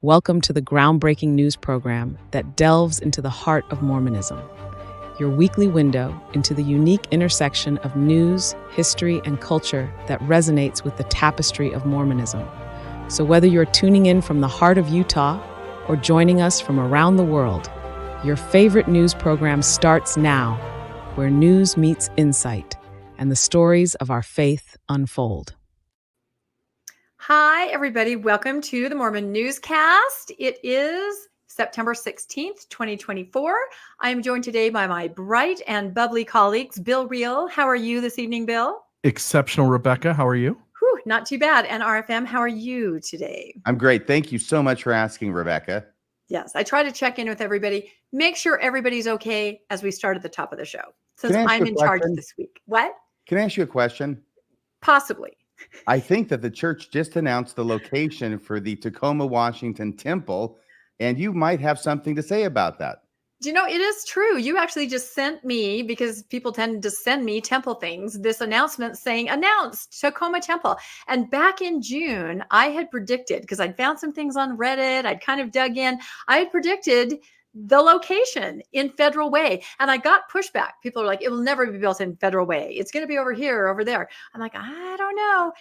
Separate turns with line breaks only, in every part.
Welcome to the groundbreaking news program that delves into the heart of Mormonism, your weekly window into the unique intersection of news, history, and culture that resonates with the tapestry of Mormonism. So whether you're tuning in from the heart of Utah or joining us from around the world, your favorite news program starts now, where news meets insight and the stories of our faith unfold.
Hi, everybody. Welcome to the Mormon Newscast. It is September 16th, 2024. I am joined today by my bright and bubbly colleagues, Bill Reel. How are you this evening, Bill?
Exceptional, Rebecca. How are you?
Whew, not too bad. And RFM, how are you today?
I'm great. Thank you so much for asking, Rebecca.
Yes, I try to check in with everybody, make sure everybody's okay as we start at the top of the show, since I'm in charge this week. What?
Can I ask you a question?
Possibly.
I think that the church just announced the location for the Tacoma, Washington temple, and you might have something to say about that.
Do you know, it is true. You actually just sent me, because people tend to send me temple things, this announcement saying, announced Tacoma Temple. And back in June, I had predicted, because I'd found some things on Reddit, I'd kind of dug in, I had predicted the location in Federal Way. And I got pushback. People are like, it will never be built in Federal Way. It's going to be over here, over there. I'm like, I don't know.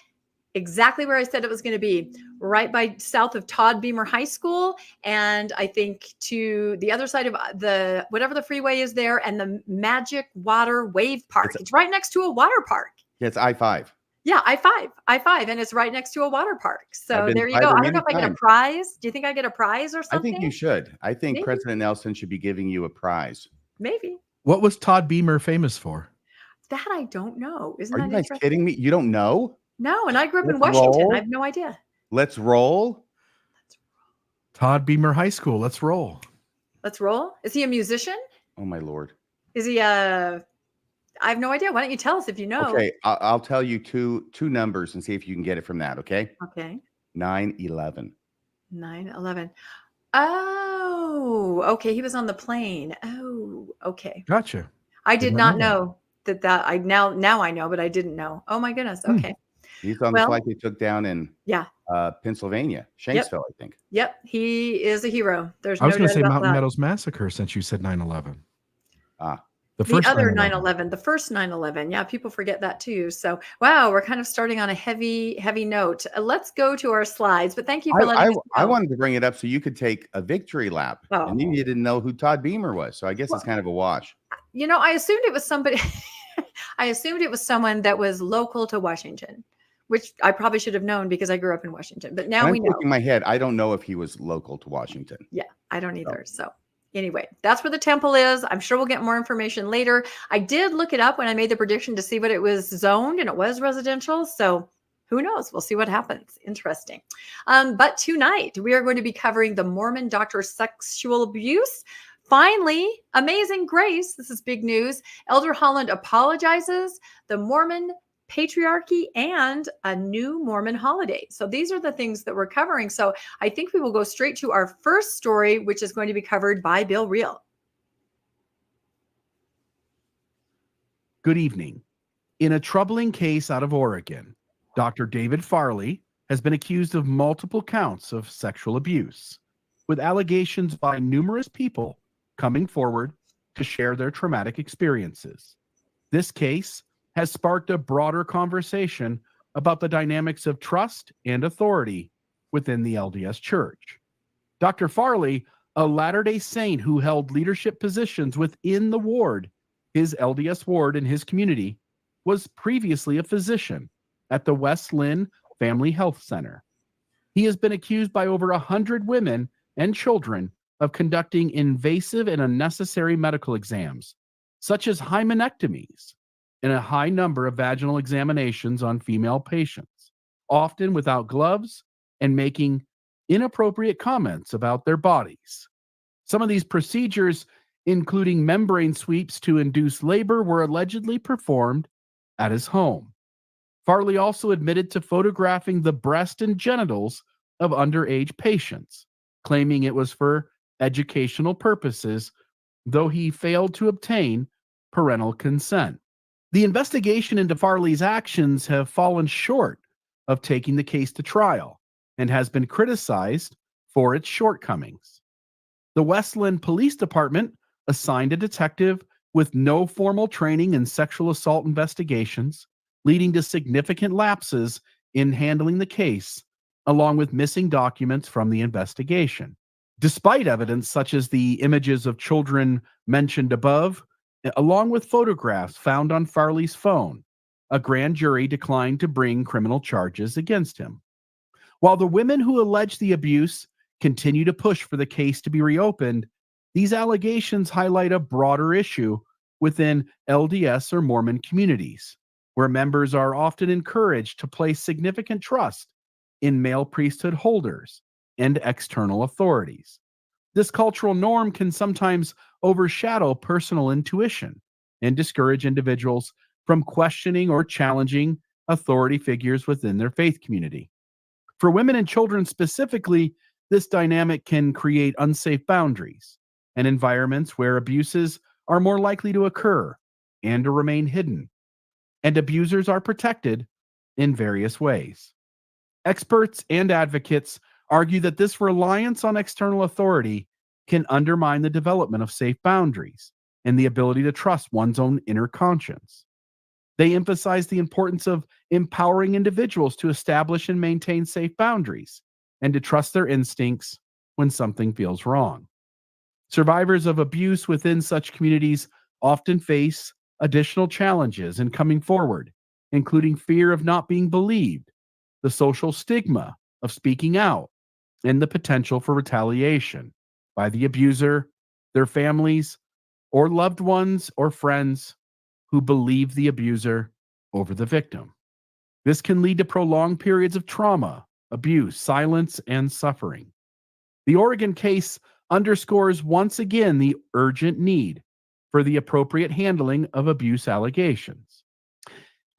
Exactly where I said it was going to be, right by south of Todd Beamer High School. And I think to the other side of the, whatever the freeway is there, and the Magic Water Wave Park. It's right next to a water park.
Yeah, it's I-5.
Yeah, I-5, and it's right next to a water park. So there you go. I don't know if I get a prize. Do you think I get a prize or something?
I think you should. I think maybe President Nelson should be giving you a prize.
Maybe.
What was Todd Beamer famous for?
That I don't know.
Are you guys kidding me? You don't know?
No, and I grew up in Washington. I have no idea.
Let's roll.
Todd Beamer High School. Let's roll.
Let's roll. Is he a musician?
Oh, my Lord.
Is he I have no idea. Why don't you tell us if you know?
Okay, I'll tell you two numbers and see if you can get it from that, okay?
Okay.
9/11.
9/11. Oh, okay. He was on the plane. Oh, okay.
Gotcha.
I did not know that I now I know, but I didn't know. Oh my goodness. Okay.
He's on the flight they took down in Pennsylvania, Shanksville, I think.
Yep. He is a hero. There's
I was going to say
doubt
Mountain
about
Meadows Massacre since you said 9/11.
The other 9/11, the first 9/11. Yeah, people forget that too. So, wow, we're kind of starting on a heavy note. Let's go to our slides. But thank you for letting us know.
I wanted to bring it up so you could take a victory lap.
Oh.
And you didn't know who Todd Beamer was. So I guess it's kind of a wash.
You know, I assumed it was somebody. I assumed it was someone that was local to Washington, which I probably should have known because I grew up in Washington. But now we know.
In my head, I don't know if he was local to Washington.
Yeah, I don't either. So anyway, that's where the temple is. I'm sure we'll get more information later. I did look it up when I made the prediction to see what it was zoned, and it was residential. So who knows? We'll see what happens. Interesting. But tonight we are going to be covering the Mormon doctor's sexual abuse. Finally, amazing grace. This is big news. Elder Holland apologizes, the Mormon Patriarchy, and a new Mormon holiday. So these are the things that we're covering. So I think we will go straight to our first story, which is going to be covered by Bill Reel.
Good evening. In a troubling case out of Oregon, Dr. David Farley has been accused of multiple counts of sexual abuse, with allegations by numerous people coming forward to share their traumatic experiences. This case has sparked a broader conversation about the dynamics of trust and authority within the LDS Church. Dr. Farley, a Latter-day Saint who held leadership positions within the ward, his LDS ward in his community, was previously a physician at the West Lynn Family Health Center. He has been accused by over 100 women and children of conducting invasive and unnecessary medical exams, such as hymenectomies, and a high number of vaginal examinations on female patients, often without gloves, and making inappropriate comments about their bodies. Some of these procedures, including membrane sweeps to induce labor, were allegedly performed at his home. Farley also admitted to photographing the breast and genitals of underage patients, claiming it was for educational purposes, though he failed to obtain parental consent. The investigation into Farley's actions have fallen short of taking the case to trial and has been criticized for its shortcomings. The Westland Police Department assigned a detective with no formal training in sexual assault investigations, leading to significant lapses in handling the case, along with missing documents from the investigation. Despite evidence such as the images of children mentioned above, along with photographs found on Farley's phone, a grand jury declined to bring criminal charges against him. While the women who alleged the abuse continue to push for the case to be reopened, these allegations highlight a broader issue within LDS or Mormon communities, where members are often encouraged to place significant trust in male priesthood holders and external authorities. This cultural norm can sometimes overshadow personal intuition and discourage individuals from questioning or challenging authority figures within their faith community. For women and children specifically, this dynamic can create unsafe boundaries and environments where abuses are more likely to occur and to remain hidden, and abusers are protected in various ways. Experts and advocates argue that this reliance on external authority can undermine the development of safe boundaries and the ability to trust one's own inner conscience. They emphasize the importance of empowering individuals to establish and maintain safe boundaries and to trust their instincts when something feels wrong. Survivors of abuse within such communities often face additional challenges in coming forward, including fear of not being believed, the social stigma of speaking out, and the potential for retaliation by the abuser, their families, or loved ones or friends who believe the abuser over the victim. This can lead to prolonged periods of trauma, abuse, silence, and suffering. The Oregon case underscores once again the urgent need for the appropriate handling of abuse allegations.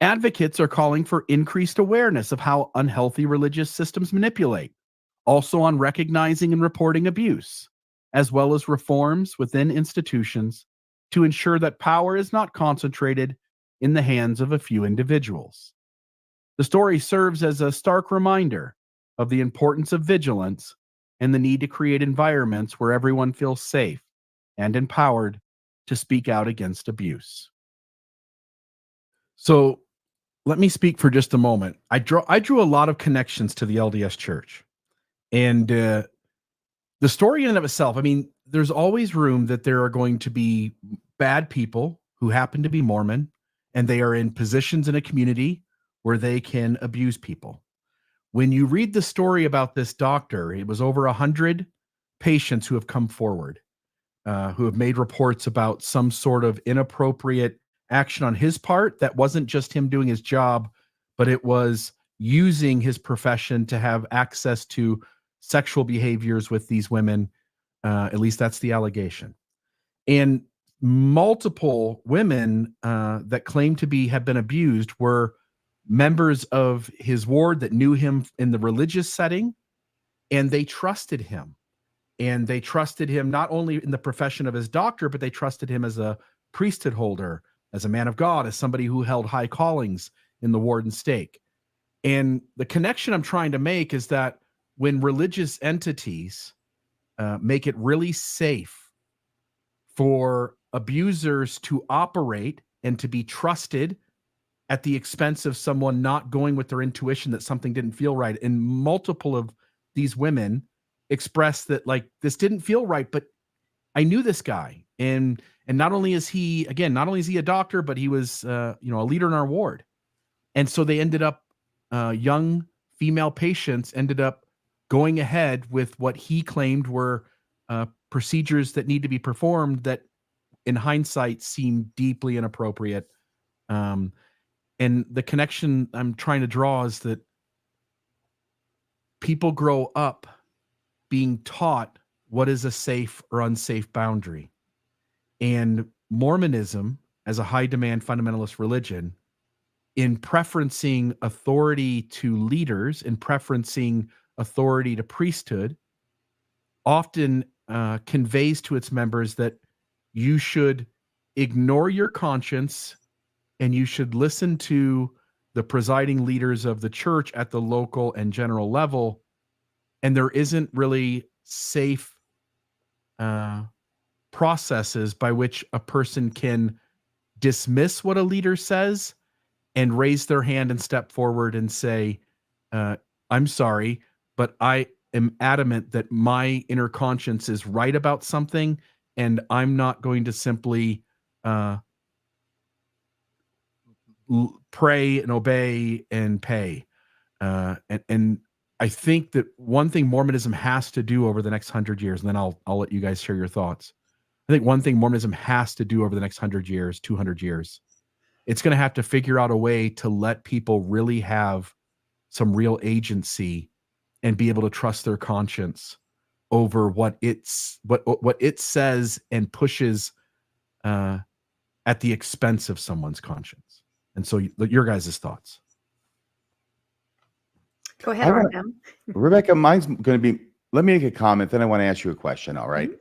Advocates are calling for increased awareness of how unhealthy religious systems manipulate, also on recognizing and reporting abuse, as well as reforms within institutions to ensure that power is not concentrated in the hands of a few individuals. The story serves as a stark reminder of the importance of vigilance and the need to create environments where everyone feels safe and empowered to speak out against abuse. So let me speak for just a moment. I drew a lot of connections to the LDS Church. And the story in and of itself, I mean, there's always room that there are going to be bad people who happen to be Mormon, and they are in positions in a community where they can abuse people. When you read the story about this doctor, it was over 100 patients who have come forward, who have made reports about some sort of inappropriate action on his part that wasn't just him doing his job, but it was using his profession to have access to sexual behaviors with these women. At least that's the allegation. And multiple women that claim to have been abused were members of his ward that knew him in the religious setting, and they trusted him. And they trusted him not only in the profession of his doctor, but they trusted him as a priesthood holder, as a man of God, as somebody who held high callings in the ward and stake. And the connection I'm trying to make is that when religious entities make it really safe for abusers to operate and to be trusted at the expense of someone not going with their intuition that something didn't feel right. And multiple of these women expressed that, like, this didn't feel right, but I knew this guy. And not only is he a doctor, but he was, a leader in our ward. And so they ended up, young female patients ended up going ahead with what he claimed were procedures that need to be performed that in hindsight seemed deeply inappropriate. And the connection I'm trying to draw is that people grow up being taught what is a safe or unsafe boundary. And Mormonism, as a high demand fundamentalist religion, in preferencing authority to leaders, in preferencing authority to priesthood, often conveys to its members that you should ignore your conscience and you should listen to the presiding leaders of the church at the local and general level and there isn't really safe processes by which a person can dismiss what a leader says and raise their hand and step forward and say, I'm sorry, but I am adamant that my inner conscience is right about something, and I'm not going to simply pray and obey and pay. And I think that one thing Mormonism has to do over the next 100 years, and then I'll let you guys share your thoughts. I think one thing Mormonism has to do over the next 100 years, 200 years, it's going to have to figure out a way to let people really have some real agency and be able to trust their conscience over what it says and pushes at the expense of someone's conscience. And so your guys' thoughts.
Go ahead, RM.
Rebecca, mine's going to be, let me make a comment, then I want to ask you a question, all right? Mm-hmm.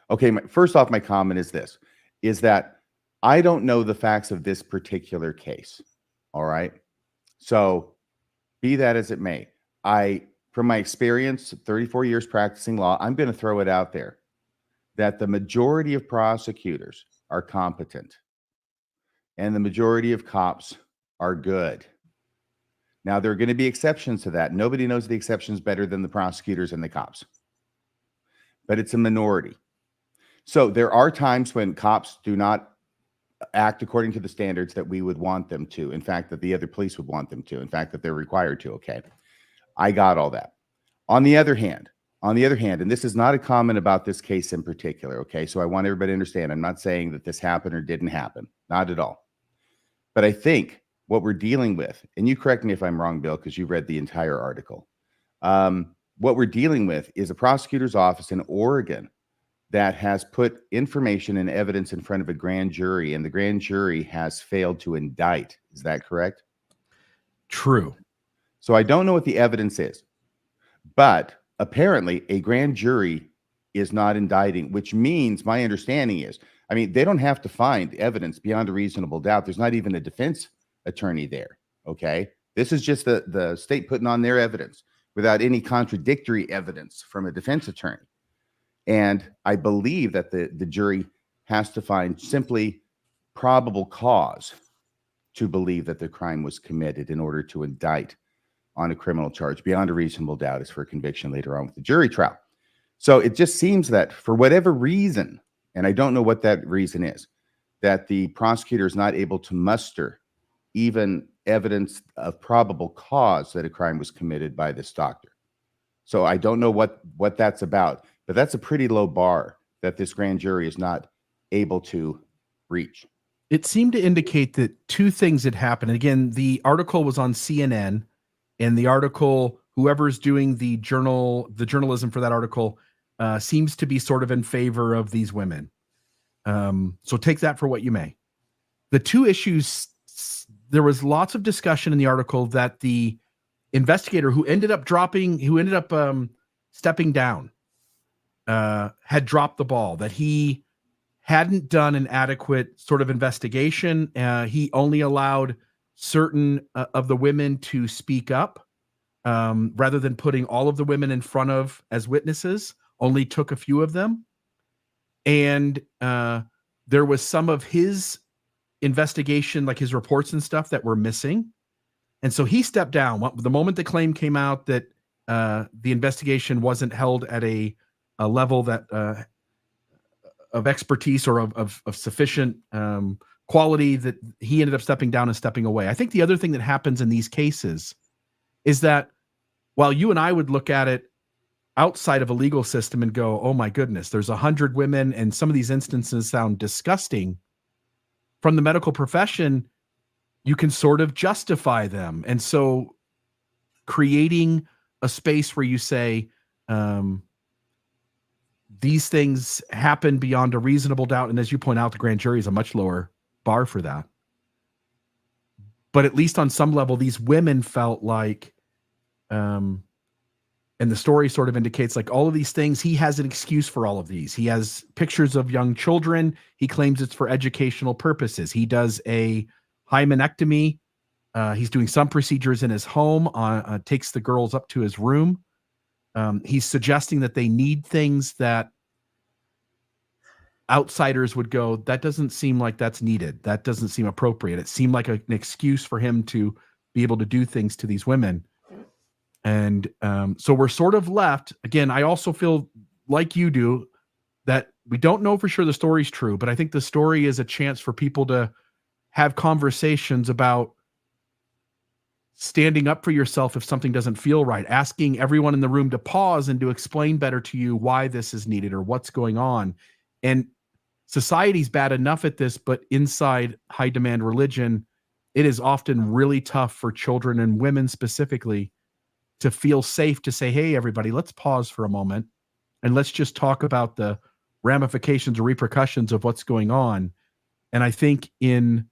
Okay, first off, my comment is this, is that I don't know the facts of this particular case, all right? So be that as it may, from my experience, 34 years practicing law, I'm going to throw it out there that the majority of prosecutors are competent and the majority of cops are good. Now, there are going to be exceptions to that. Nobody knows the exceptions better than the prosecutors and the cops, but it's a minority. So there are times when cops do not act according to the standards that we would want them to. In fact, that the other police would want them to. In fact, that they're required to. Okay. I got all that. On the other hand, and this is not a comment about this case in particular. Okay. So I want everybody to understand, I'm not saying that this happened or didn't happen. Not at all. But I think what we're dealing with, and you correct me if I'm wrong, Bill, because you read the entire article. What we're dealing with is a prosecutor's office in Oregon that has put information and evidence in front of a grand jury, and the grand jury has failed to indict. Is that correct?
True.
So I don't know what the evidence is, but apparently a grand jury is not indicting, which means my understanding is, I mean, they don't have to find evidence beyond a reasonable doubt. There's not even a defense attorney there. Okay. This is just the state putting on their evidence without any contradictory evidence from a defense attorney. And I believe that the jury has to find simply probable cause to believe that the crime was committed in order to indict on a criminal charge. Beyond a reasonable doubt is for conviction later on with the jury trial. So it just seems that for whatever reason, and I don't know what that reason is, that the prosecutor is not able to muster even evidence of probable cause that a crime was committed by this doctor. So I don't know what that's about, but that's a pretty low bar that this grand jury is not able to reach.
It seemed to indicate that two things had happened. Again, the article was on CNN, and the article, whoever's doing the journalism for that article, seems to be sort of in favor of these women. So take that for what you may. The two issues, there was lots of discussion in the article that the investigator who ended up stepping down, had dropped the ball, that he hadn't done an adequate sort of investigation. He only allowed certain of the women to speak up, rather than putting all of the women in front of as witnesses, only took a few of them. And there was some of his investigation, like his reports and stuff, that were missing. And so he stepped down. The moment the claim came out that the investigation wasn't held at a level that of expertise or of sufficient quality, that he ended up stepping down and stepping away. I think the other thing that happens in these cases is that while you and I would look at it outside of a legal system and go, oh my goodness, there's 100 women and some of these instances sound disgusting, from the medical profession, you can sort of justify them. And so creating a space where you say, these things happen beyond a reasonable doubt. And as you point out, the grand jury is a much lower bar for that. But at least on some level, these women felt like, and the story sort of indicates, like, all of these things, he has an excuse for all of these. He has pictures of young children. He claims it's for educational purposes. He does a hymenectomy. He's doing some procedures in his home, takes the girls up to his room. He's suggesting that they need things that outsiders would go, that doesn't seem like that's needed. That doesn't seem appropriate. It seemed like an excuse for him to be able to do things to these women. And so we're sort of left. Again, I also feel like you do that we don't know for sure the story's true, but I think the story is a chance for people to have conversations about standing up for yourself if something doesn't feel right, asking everyone in the room to pause and to explain better to you why this is needed or what's going on. And society's bad enough at this, but inside high demand religion, it is often really tough for children and women specifically to feel safe to say, hey, everybody, let's pause for a moment and let's just talk about the ramifications or repercussions of what's going on. And I think in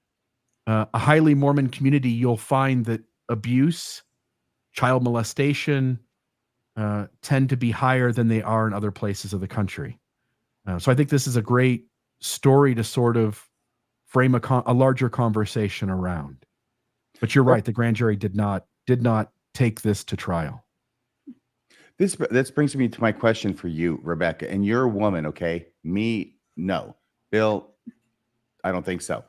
a highly Mormon community, you'll find that abuse, child molestation tend to be higher than they are in other places of the country. So I think this is a great story to sort of frame a larger conversation around. But you're right, the grand jury did not take this to trial.
This brings me to my question for you, Rebecca. And you're a woman, okay? Me, no. Bill, I don't think so.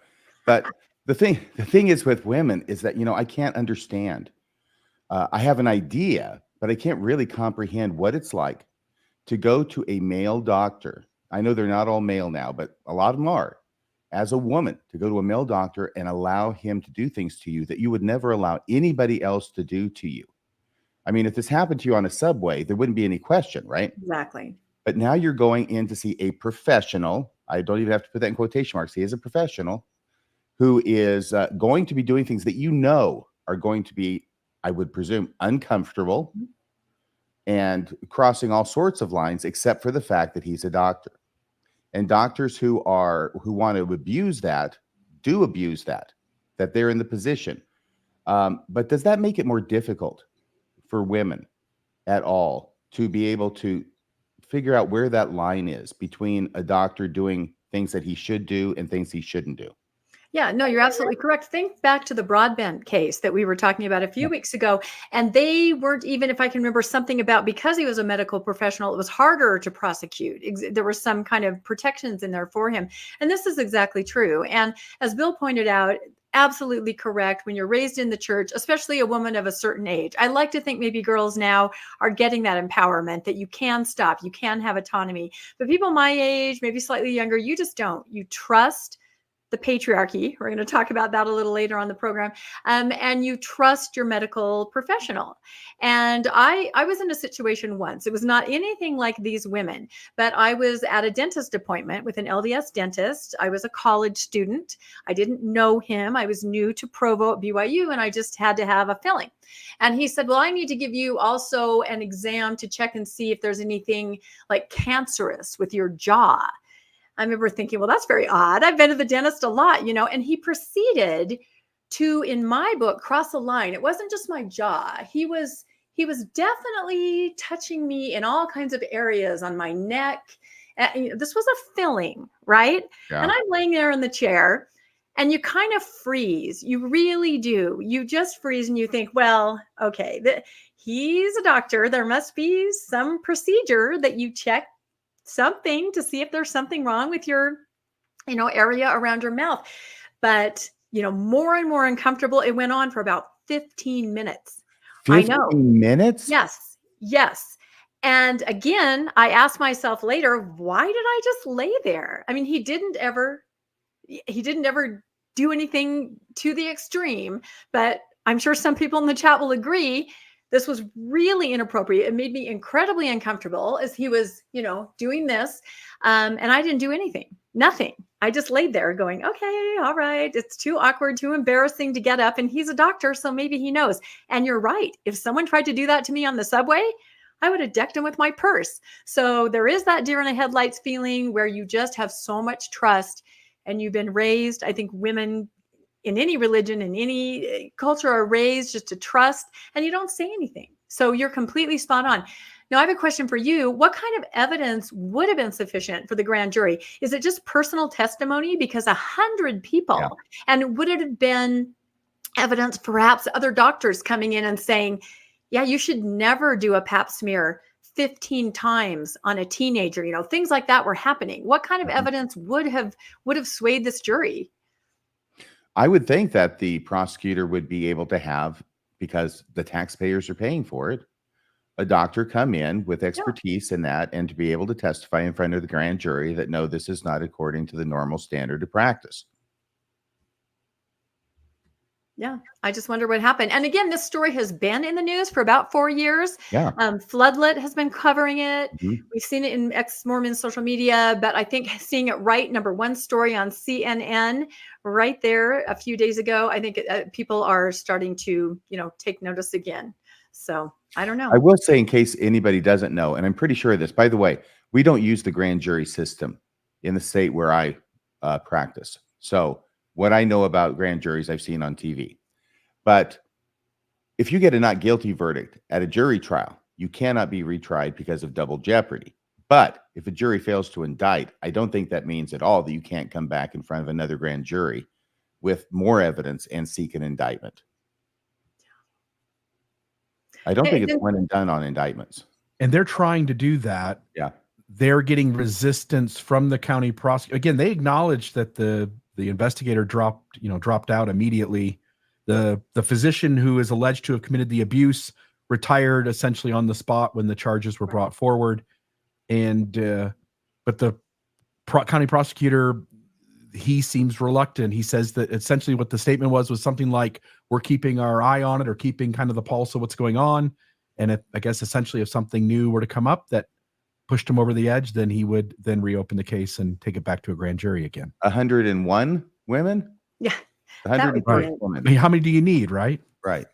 But the thing is with women is that, I can't understand. I have an idea, but I can't really comprehend what it's like to go to a male doctor. I know they're not all male now, but a lot of them are. As a woman, to go to a male doctor and allow him to do things to you that you would never allow anybody else to do to you. I mean, if this happened to you on a subway, there wouldn't be any question, right?
Exactly.
But now you're going in to see a professional. I don't even have to put that in quotation marks. He is a professional who is going to be doing things that are going to be, I would presume, uncomfortable and crossing all sorts of lines, except for the fact that he's a doctor. And doctors who want to abuse that, do abuse that they're in the position. But does that make it more difficult for women at all to be able to figure out where that line is between a doctor doing things that he should do and things he shouldn't do?
Yeah, no, you're absolutely correct. Think back to the Broadbent case that we were talking about a few weeks ago. And they weren't even, if I can remember, something about because he was a medical professional, it was harder to prosecute. There were some kind of protections in there for him. And this is exactly true. And as Bill pointed out, absolutely correct. When you're raised in the church, especially a woman of a certain age, I like to think maybe girls now are getting that empowerment that you can stop, you can have autonomy. But people my age, maybe slightly younger, you just don't. You trust the patriarchy. We're going to talk about that a little later on the program. And you trust your medical professional. And I was in a situation once. It was not anything like these women, but I was at a dentist appointment with an LDS dentist. I was a college student. I didn't know him. I was new to Provo at BYU, and I just had to have a filling. And he said, well, I need to give you also an exam to check and see if there's anything like cancerous with your jaw. I remember thinking, well, that's very odd. I've been to the dentist a lot, and he proceeded to, in my book, cross a line. It wasn't just my jaw. He was definitely touching me in all kinds of areas on my neck. This was a filling, right? Yeah. And I'm laying there in the chair and you kind of freeze. You really do. You just freeze and you think, well, okay, he's a doctor. There must be some procedure that you check something to see if there's something wrong with your, area around your mouth. But, more and more uncomfortable. It went on for about 15 minutes.
15 minutes?
Yes. And again, I asked myself later, why did I just lay there? I mean, he didn't ever do anything to the extreme, but I'm sure some people in the chat will agree. This was really inappropriate. It made me incredibly uncomfortable as he was, doing this. And I didn't do anything, nothing. I just laid there going, okay, all right. It's too awkward, too embarrassing to get up. And he's a doctor, so maybe he knows. And you're right. If someone tried to do that to me on the subway, I would have decked him with my purse. So there is that deer in the headlights feeling where you just have so much trust and you've been raised. I think women in any religion, in any culture are raised just to trust, and you don't say anything. So you're completely spot on. Now I have a question for you. What kind of evidence would have been sufficient for the grand jury? Is it just personal testimony? Because 100 people, and would it have been evidence, perhaps other doctors coming in and saying, yeah, you should never do a pap smear 15 times on a teenager. Things like that were happening. What kind of evidence would have swayed this jury?
I would think that the prosecutor would be able to have, because the taxpayers are paying for it, a doctor come in with expertise in that, and to be able to testify in front of the grand jury that, no, this is not according to the normal standard of practice.
Yeah, I just wonder what happened. And again, this story has been in the news for about 4 years.
Yeah.
Floodlit has been covering it.
Mhm.
We've seen it in ex-Mormon social media, but I think seeing it right, number one story on CNN right there a few days ago, I think people are starting to, take notice again. So I don't know.
I will say, in case anybody doesn't know, and I'm pretty sure of this, by the way, we don't use the grand jury system in the state where I practice. So what I know about grand juries, I've seen on TV. But if you get a not guilty verdict at a jury trial, you cannot be retried because of double jeopardy. But if a jury fails to indict, I don't think that means at all that you can't come back in front of another grand jury with more evidence and seek an indictment. I don't think it's one and done on indictments.
And they're trying to do that.
Yeah.
They're getting resistance from the county prosecutor. Again, they acknowledged that the investigator dropped out immediately. The physician who is alleged to have committed the abuse retired essentially on the spot when the charges were brought forward. And but the county prosecutor, he seems reluctant. He says that essentially what the statement was something like, we're keeping our eye on it, or keeping kind of the pulse of what's going on. And I guess essentially if something new were to come up that pushed him over the edge, then he would then reopen the case and take it back to a grand jury again.
101 women?
Yeah.
101 women.
I mean, how many do you need, right?
Right.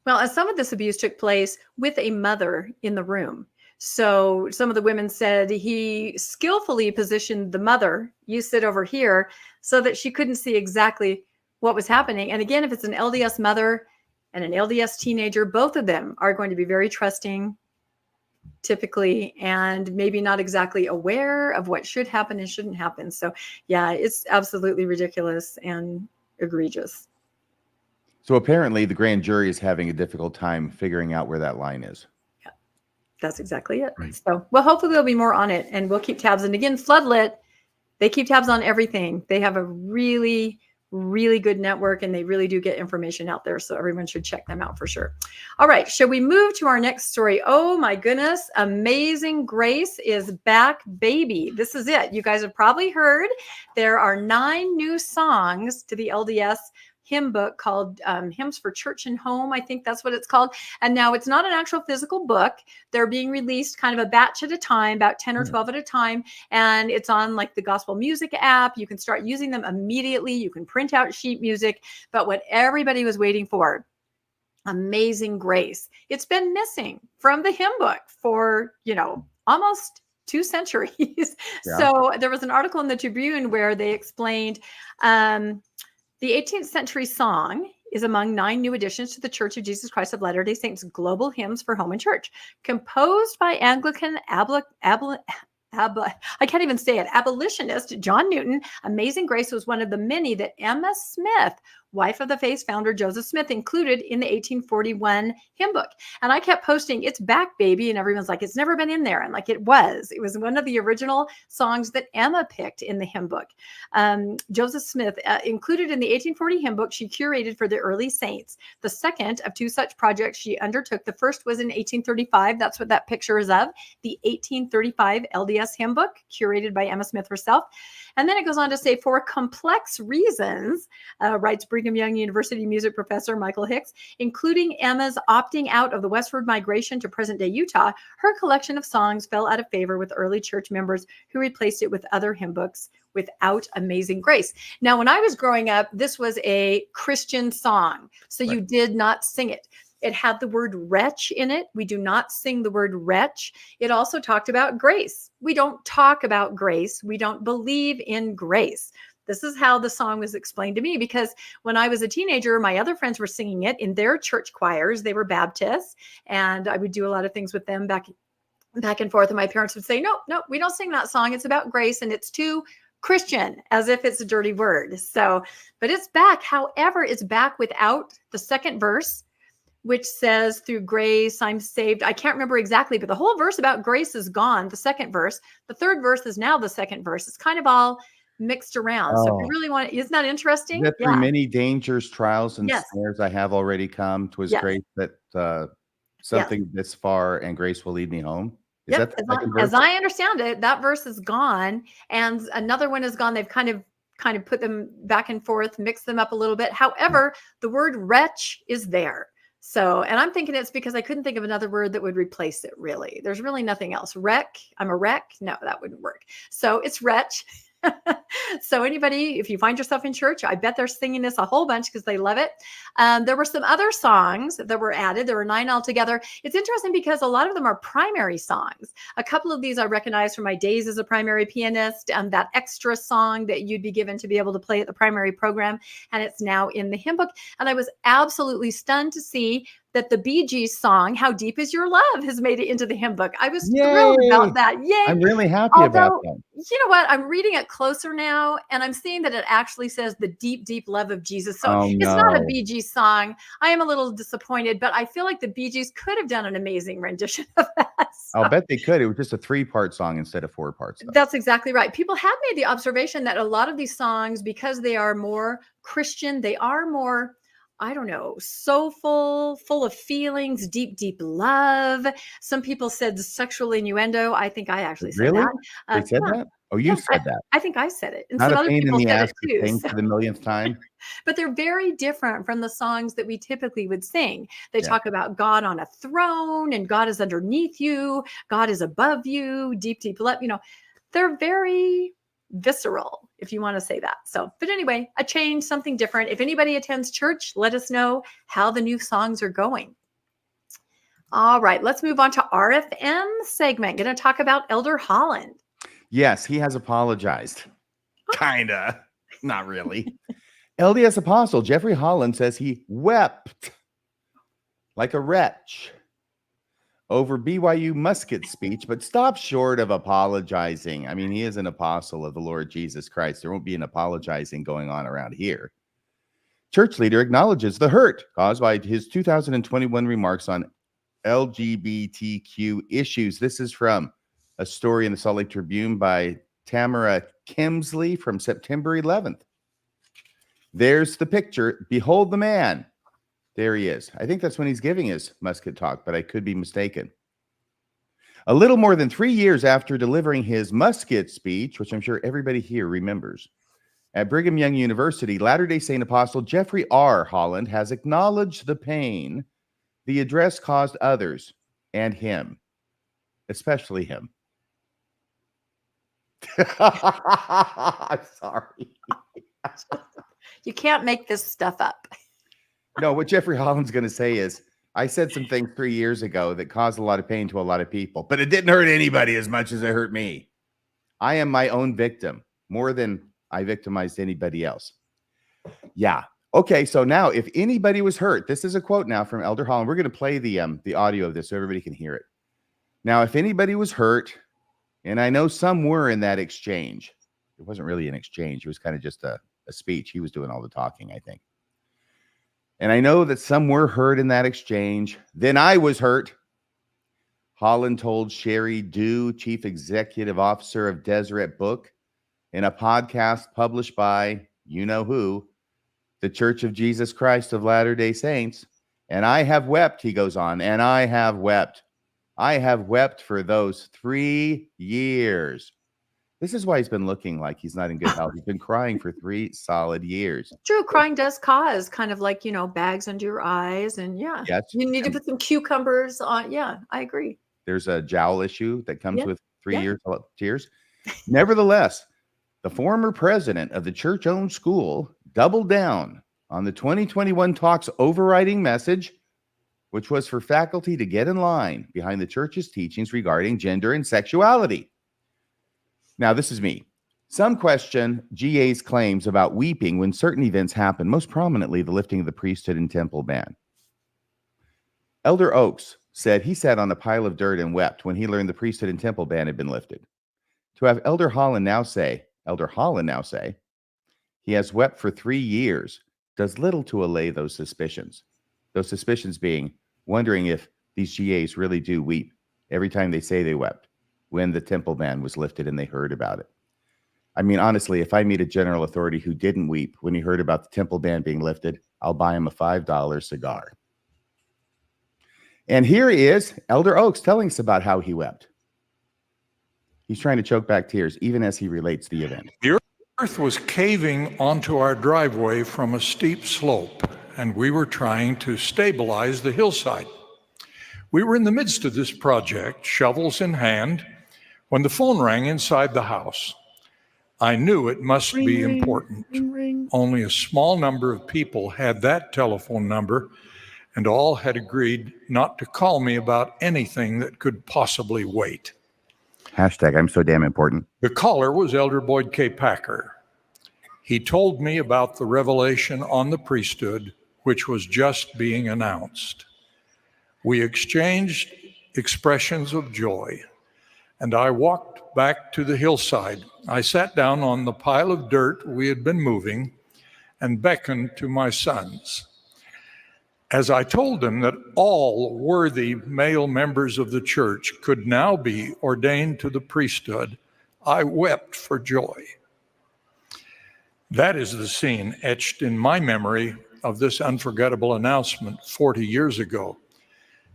Well, and some of this abuse took place with a mother in the room. So some of the women said he skillfully positioned the mother, you sit over here, so that she couldn't see exactly what was happening. And again, if it's an LDS mother and an LDS teenager, both of them are going to be very trusting, typically, and maybe not exactly aware of what should happen and shouldn't happen. So yeah, it's absolutely ridiculous and egregious.
So apparently the grand jury is having a difficult time figuring out where that line is.
Yeah, that's exactly it.
Right.
So, well, hopefully there'll be more on it, and we'll keep tabs. And again, Floodlit, they keep tabs on everything. They have a really, really good network, and they really do get information out there. So everyone should check them out for sure. All right. Shall we move to our next story? Oh my goodness. Amazing Grace is back, baby. This is it. You guys have probably heard there are 9 new songs to the LDS hymn book called Hymns for Church and Home. I think that's what it's called. And now it's not an actual physical book. They're being released kind of a batch at a time, about 10 or 12 at a time. And it's on like the gospel music app. You can start using them immediately. You can print out sheet music. But what everybody was waiting for, Amazing Grace. It's been missing from the hymn book for, almost 2 centuries. Yeah. So there was an article in the Tribune where they explained the 18th century song is among 9 new additions to the Church of Jesus Christ of Latter-day Saints Global Hymns for Home and Church, composed by Anglican I can't even say it, abolitionist John Newton. Amazing Grace was one of the many that Emma Smith, wife of the Faith's founder Joseph Smith, included in the 1841 hymn book. And I kept posting, it's back, baby. And everyone's like, it's never been in there. And like, it was one of the original songs that Emma picked in the hymn book. Joseph Smith included in the 1840 hymn book she curated for the early saints. The second of 2 such projects she undertook. The first was in 1835. That's what that picture is of. The 1835 LDS hymn book curated by Emma Smith herself. And then it goes on to say, for complex reasons, writes Brigham Young University music professor Michael Hicks, including Emma's opting out of the westward migration to present-day Utah, her collection of songs fell out of favor with early church members who replaced it with other hymn books without Amazing Grace. Now, when I was growing up, this was a Christian song, so you did not sing it. It had the word wretch in it. We do not sing the word wretch. It also talked about grace. We don't talk about grace. We don't believe in grace. This is how the song was explained to me, because when I was a teenager, my other friends were singing it in their church choirs. They were Baptists, and I would do a lot of things with them back and forth. And my parents would say, no, we don't sing that song. It's about grace, and it's too Christian, as if it's a dirty word. So, but it's back. However, it's back without the second verse, which says, through grace, I'm saved. I can't remember exactly, but the whole verse about grace is gone. The second verse, the third verse is now the second verse. It's kind of all mixed around. So if you really want, isn't that interesting?
That through many dangers, trials, and
Yes.
snares I have already come. 'Twas
Yes.
grace that something this far, and grace will lead me home. Is
Yep.
that the second verse?
As I understand it, that verse is gone, and another one is gone. They've kind of put them back and forth, mixed them up a little bit. However, the word wretch is there. So, and I'm thinking it's because I couldn't think of another word that would replace it, really. There's really nothing else. Wreck, I'm a wreck. No, that wouldn't work. So it's wretch. So anybody, if you find yourself in church, I bet they're singing this a whole bunch because they love it. There were some other songs that were added. There were 9 altogether. It's interesting because a lot of them are primary songs. A couple of these I recognize from my days as a primary pianist, and that extra song that you'd be given to be able to play at the primary program. And it's now in the hymn book. And I was absolutely stunned to see that the Bee Gees song, How Deep Is Your Love, has made it into the hymn book. I was thrilled about that. Yay.
I'm really happy about that.
You know what? I'm reading it closer now, and I'm seeing that it actually says the deep, deep love of Jesus. So it's not a Bee Gees song. I am a little disappointed, but I feel like the Bee Gees could have done an amazing rendition of that. So.
I'll bet they could. It was just a 3-part song instead of 4 parts.
That's exactly right. People have made the observation that a lot of these songs, because they are more Christian, they are more, I don't know, soulful, full of feelings, deep, deep love. Some people said sexual innuendo. I think I actually said that.
They said that? Oh, you said that.
I think I said it. And
Not
some
a
other
pain in
people
the
said
ass
it
to
too.
sing for the millionth time.
But they're very different from the songs that we typically would sing. They talk about God on a throne, and God is underneath you. God is above you. Deep, deep love. You know, they're very visceral, if you want to say that. So, but anyway, a change, something different. If anybody attends church, let us know how the new songs are going. All right, let's move on to RFM segment. Going to talk about Elder Holland.
Yes, he has apologized. Kinda. Not really. LDS Apostle Jeffrey Holland says he wept like a wretch over BYU musket speech, but stopped short of apologizing. I mean, he is an apostle of the Lord Jesus Christ. There won't be an apologizing going on around here. Church leader acknowledges the hurt caused by his 2021 remarks on LGBTQ issues. This is from a story in the Salt Lake Tribune by Tamara Kimsley from September 11th. There's the picture. Behold the man. There he is. I think that's when he's giving his musket talk, but I could be mistaken. A little more than 3 years after delivering his musket speech, which I'm sure everybody here remembers, at Brigham Young University, Latter-day Saint Apostle Jeffrey R. Holland has acknowledged the pain the address caused others and him, especially him. I'm sorry.
You can't make this stuff up.
No, what Jeffrey Holland's going to say is, I said some things 3 years ago that caused a lot of pain to a lot of people, but it didn't hurt anybody as much as it hurt me. I am my own victim more than I victimized anybody else. Yeah. Okay. So now if anybody was hurt, this is a quote now from Elder Holland. We're going to play the audio of this so everybody can hear it. Now, if anybody was hurt, and I know some were in that exchange, it wasn't really an exchange. It was kind of just a speech. He was doing all the talking, I think. And I know that some were hurt in that exchange. Then I was hurt. Holland told Sherry Dew, Chief Executive Officer of Deseret Book, in a podcast published by, you know who, the Church of Jesus Christ of Latter-day Saints. And I have wept, he goes on, and I have wept. I have wept for those 3 years. This is why he's been looking like he's not in good health. He's been crying for 3 solid years.
True, crying does cause kind of like, you know, bags under your eyes. And yeah,
yes,
you need to put some cucumbers on. Yeah, I agree.
There's a jowl issue that comes with 3 years of tears. Nevertheless, the former president of the church-owned school doubled down on the 2021 talk's overriding message, which was for faculty to get in line behind the church's teachings regarding gender and sexuality. Now, this is me. Some question GA's claims about weeping when certain events happen, most prominently the lifting of the priesthood and temple ban. Elder Oaks said he sat on a pile of dirt and wept when he learned the priesthood and temple ban had been lifted. To have Elder Holland now say, he has wept for 3 years does little to allay those suspicions. Those suspicions being wondering if these GAs really do weep every time they say they wept when the temple ban was lifted and they heard about it. I mean, honestly, if I meet a general authority who didn't weep when he heard about the temple ban being lifted, I'll buy him a $5 cigar. And here is Elder Oaks telling us about how he wept. He's trying to choke back tears even as he relates the event.
The earth was caving onto our driveway from a steep slope, and we were trying to stabilize the hillside. We were in the midst of this project, shovels in hand, when the phone rang inside the house. I knew it must be important. Only a small number of people had that telephone number, and all had agreed not to call me about anything that could possibly wait.
Hashtag I'm so damn important.
The caller was Elder Boyd K. Packer. He told me about the revelation on the priesthood, which was just being announced. We exchanged expressions of joy, and I walked back to the hillside. I sat down on the pile of dirt we had been moving and beckoned to my sons. As I told them that all worthy male members of the church could now be ordained to the priesthood, I wept for joy. That is the scene etched in my memory of this unforgettable announcement 40 years ago,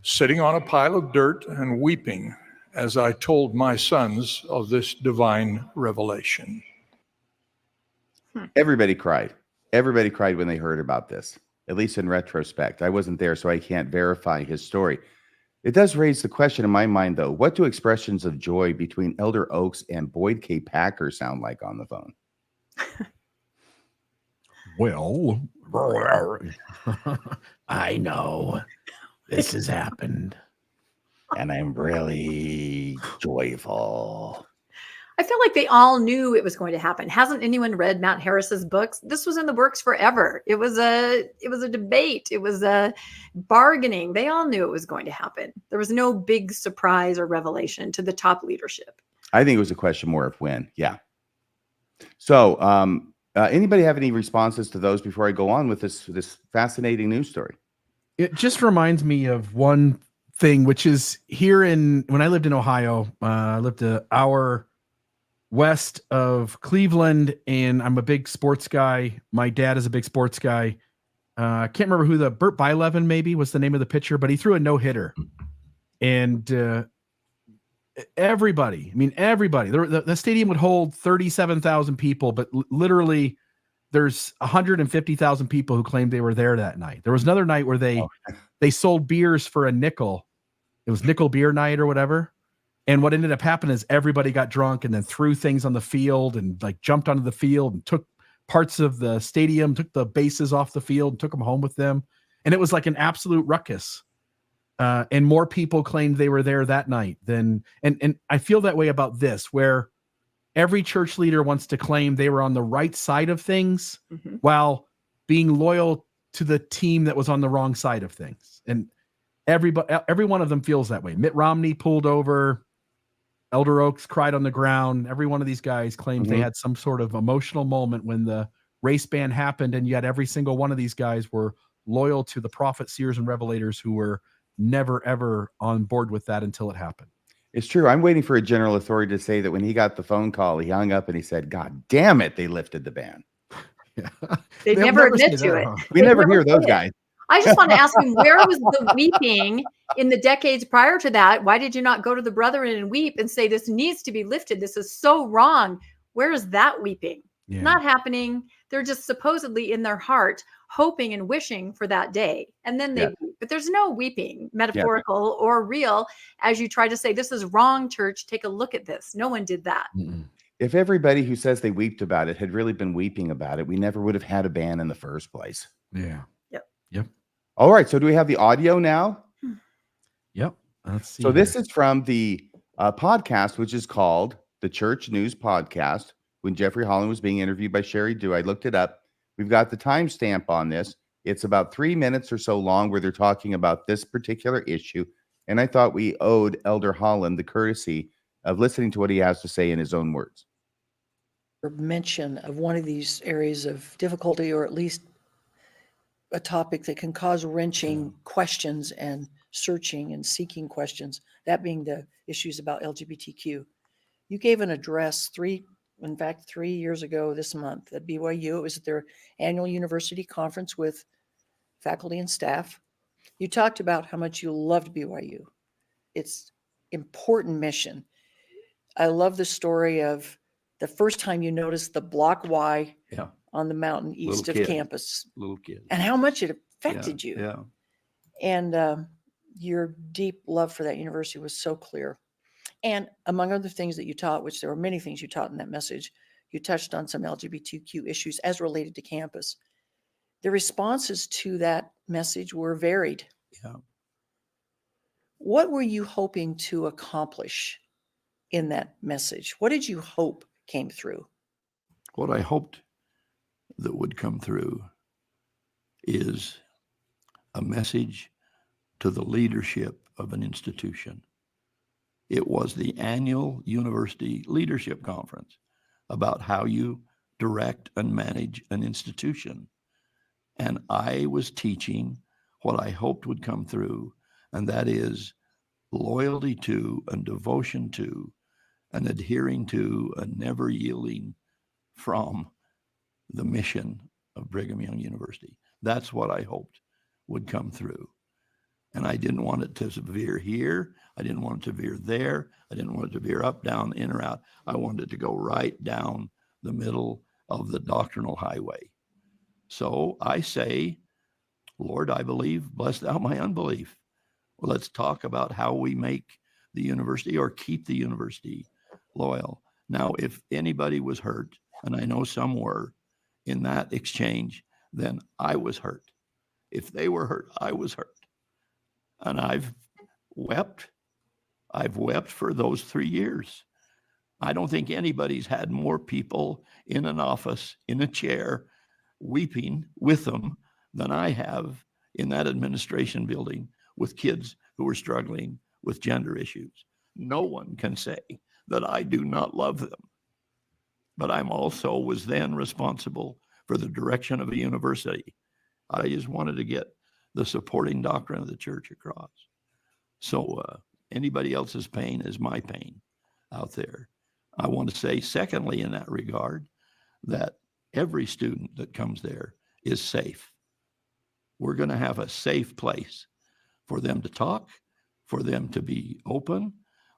sitting on a pile of dirt and weeping as I told my sons of this divine revelation.
Everybody cried. Everybody cried when they heard about this, at least in retrospect. I wasn't there, so I can't verify his story. It does raise the question in my mind, though, what do expressions of joy between Elder Oaks and Boyd K. Packer sound like on the phone?
Well, I know this has happened,
and I'm really joyful.
I feel like they all knew it was going to happen. Hasn't anyone read Matt Harris's books? This was in the works forever. It was a debate. It was a bargaining. They all knew it was going to happen. There was no big surprise or revelation to the top leadership.
I think it was a question more of when. Yeah. So, anybody have any responses to those before I go on with this fascinating news story?
It just reminds me of one thing, which is when I lived in Ohio, I lived an hour west of Cleveland, and I'm a big sports guy. My dad is a big sports guy. I can't remember who Burt Bylevin maybe was the name of the pitcher, but he threw a no-hitter. And everybody, the stadium would hold 37,000 people, but literally there's 150,000 people who claimed they were there that night. There was another night where they sold beers for a nickel. It was nickel beer night or whatever. And what ended up happening is everybody got drunk and then threw things on the field and like jumped onto the field and took parts of the stadium, took the bases off the field and took them home with them. And it was like an absolute ruckus. And more people claimed they were there that night and I feel that way about this, where every church leader wants to claim they were on the right side of things while being loyal to the team that was on the wrong side of things. And every one of them feels that way. Mitt Romney pulled over. Elder Oaks cried on the ground. Every one of these guys claimed they had some sort of emotional moment when the race ban happened, and yet every single one of these guys were loyal to the prophets, seers, and revelators who were never, ever on board with that until it happened.
It's true. I'm waiting for a general authority to say that when he got the phone call, he hung up and he said, "God damn it, they lifted the ban."
Yeah.
They never admit to it.
We never hear those guys.
I just want to ask him, where was the weeping in the decades prior to that? Why did you not go to the brethren and weep and say, this needs to be lifted? This is so wrong. Where is that weeping?
Yeah.
Not happening. They're just supposedly in their heart, hoping and wishing for that day. And then they weep. But there's no weeping, metaphorical or real, as you try to say, this is wrong, church. Take a look at this. No one did that.
If everybody who says they wept about it had really been weeping about it, we never would have had a ban in the first place.
Yeah.
Yep.
All right. So do we have the audio now?
Yep. Let's see.
So this is from the podcast, which is called the Church News Podcast. When Jeffrey Holland was being interviewed by Sherry Dew, I looked it up. We've got the timestamp on this. It's about 3 minutes or so long where they're talking about this particular issue. And I thought we owed Elder Holland the courtesy of listening to what he has to say in his own words.
Mention of one of these areas of difficulty, or at least a topic that can cause wrenching questions and searching and seeking questions, that being the issues about LGBTQ. You gave an address 3 years ago this month at BYU. It was at their annual university conference with faculty and staff. You talked about how much you loved BYU. It's important mission. I love the story of the first time you noticed the block Y on the mountain east of campus.
Little kid.
And how much it affected you.
Yeah.
And your deep love for that university was so clear. And among other things that you taught, which there were many things you taught in that message, you touched on some LGBTQ issues as related to campus. The responses to that message were varied.
Yeah.
What were you hoping to accomplish in that message? What did you hope came through?
What I hoped that would come through is a message to the leadership of an institution. It was the annual university leadership conference about how you direct and manage an institution. And I was teaching what I hoped would come through, and that is loyalty to and devotion to and adhering to and never yielding from the mission of Brigham Young University. That's what I hoped would come through. And I didn't want it to veer here. I didn't want it to veer there. I didn't want it to veer up, down, in or out. I wanted it to go right down the middle of the doctrinal highway. So I say, Lord, I believe, bless thou my unbelief. Well, let's talk about how we make the university or keep the university loyal. Now, if anybody was hurt, and I know some were in that exchange, then I was hurt. If they were hurt, I was hurt. And I've wept. I've wept for those 3 years. I don't think anybody's had more people in an office, in a chair, weeping with them than I have in that administration building with kids who are struggling with gender issues. No one can say that I do not love them. But I'm also was then responsible for the direction of a university. I just wanted to get the supporting doctrine of the church across. So anybody else's pain is my pain out there. I want to say, secondly, in that regard, that every student that comes there is safe. We're going to have a safe place for them to talk, for them to be open.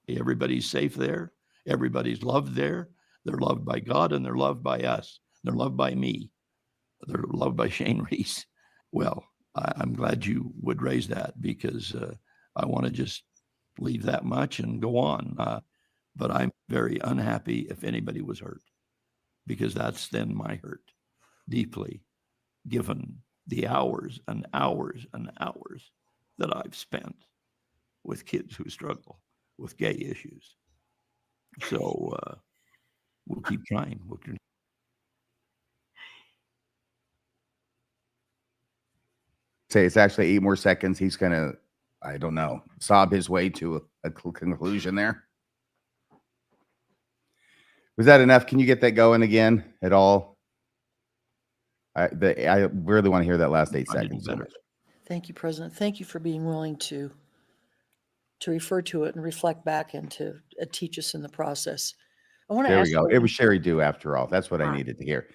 Everybody's safe there. Everybody's loved there. They're loved by God and they're loved by us. They're loved by me. They're loved by Shane Reese. Well, I'm glad you would raise that because I want to just leave that much and go on. But I'm very unhappy if anybody was hurt because that's then my hurt deeply, given the hours and hours and hours that I've spent with kids who struggle with gay issues. So we'll keep trying.
Say it's actually 8 more seconds. He's going to, I don't know, sob his way to a conclusion there. Was that enough? Can you get that going again at all? I really want to hear that last 8 seconds.
Thank you, President. Thank you for being willing to refer to it and reflect back and to teach us in the process. I want to
There
ask
we go.
you,
It was Sherry Dew after all. That's what I needed to hear.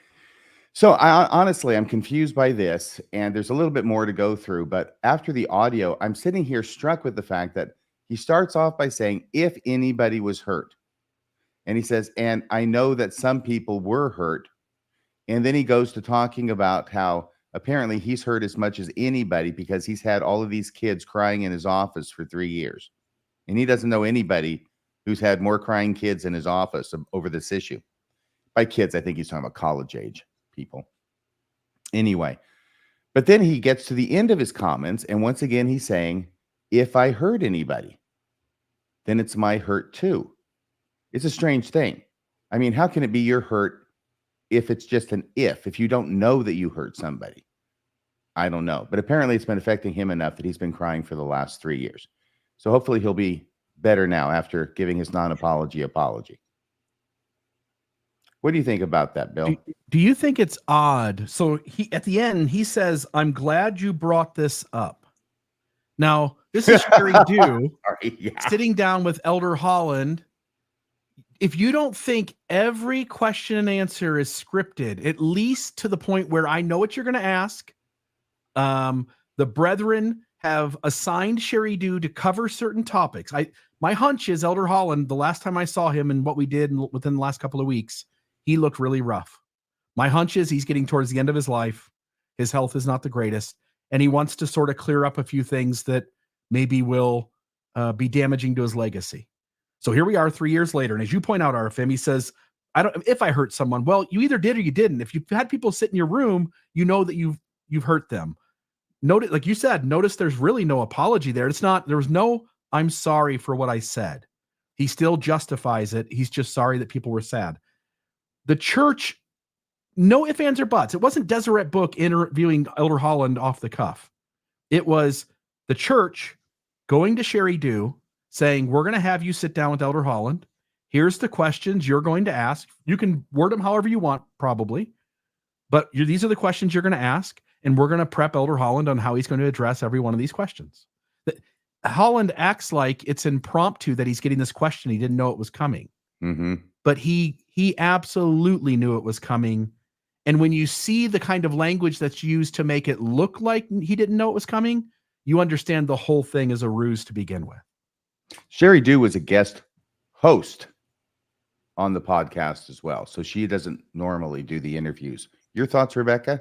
So honestly, I'm confused by this, and there's a little bit more to go through. But after the audio, I'm sitting here struck with the fact that he starts off by saying, if anybody was hurt. And he says, and I know that some people were hurt. And then he goes to talking about how apparently he's hurt as much as anybody because he's had all of these kids crying in his office for 3 years. And he doesn't know anybody who's had more crying kids in his office over this issue. By kids, I think he's talking about college age people. Anyway, but then he gets to the end of his comments. And once again, he's saying, if I hurt anybody, then it's my hurt too. It's a strange thing. I mean, how can it be your hurt if it's just an if you don't know that you hurt somebody? I don't know. But apparently it's been affecting him enough that he's been crying for the last 3 years. So hopefully he'll be better now after giving his non-apology apology. What do you think about that, Bill?
Do you think it's odd? So at the end, he says, "I'm glad you brought this up." Now, this is Sherry Dew sitting down with Elder Holland. If you don't think every question and answer is scripted, at least to the point where I know what you're going to ask, the brethren have assigned Sherry Dew to cover certain topics. My hunch is Elder Holland, the last time I saw him and what we did within the last couple of weeks, he looked really rough. My hunch is he's getting towards the end of his life. His health is not the greatest, and he wants to sort of clear up a few things that maybe will be damaging to his legacy. So here we are 3 years later. And as you point out, RFM, he says, if I hurt someone, well, you either did or you didn't. If you've had people sit in your room, you know that you've hurt them. Notice, like you said, notice there's really no apology there. There was no, "I'm sorry for what I said." He still justifies it. He's just sorry that people were sad. The church, no ifs, ands, or buts. It wasn't Deseret Book interviewing Elder Holland off the cuff. It was the church going to Sherry Dew saying, "We're going to have you sit down with Elder Holland. Here's the questions you're going to ask. You can word them however you want, probably. But these are the questions you're going to ask. And we're going to prep Elder Holland on how he's going to address every one of these questions." Holland acts like it's impromptu that he's getting this question. He didn't know it was coming.
Mm-hmm.
But he absolutely knew it was coming. And when you see the kind of language that's used to make it look like he didn't know it was coming, you understand the whole thing is a ruse to begin with.
Sherry Dew was a guest host on the podcast as well. So she doesn't normally do the interviews. Your thoughts, Rebecca?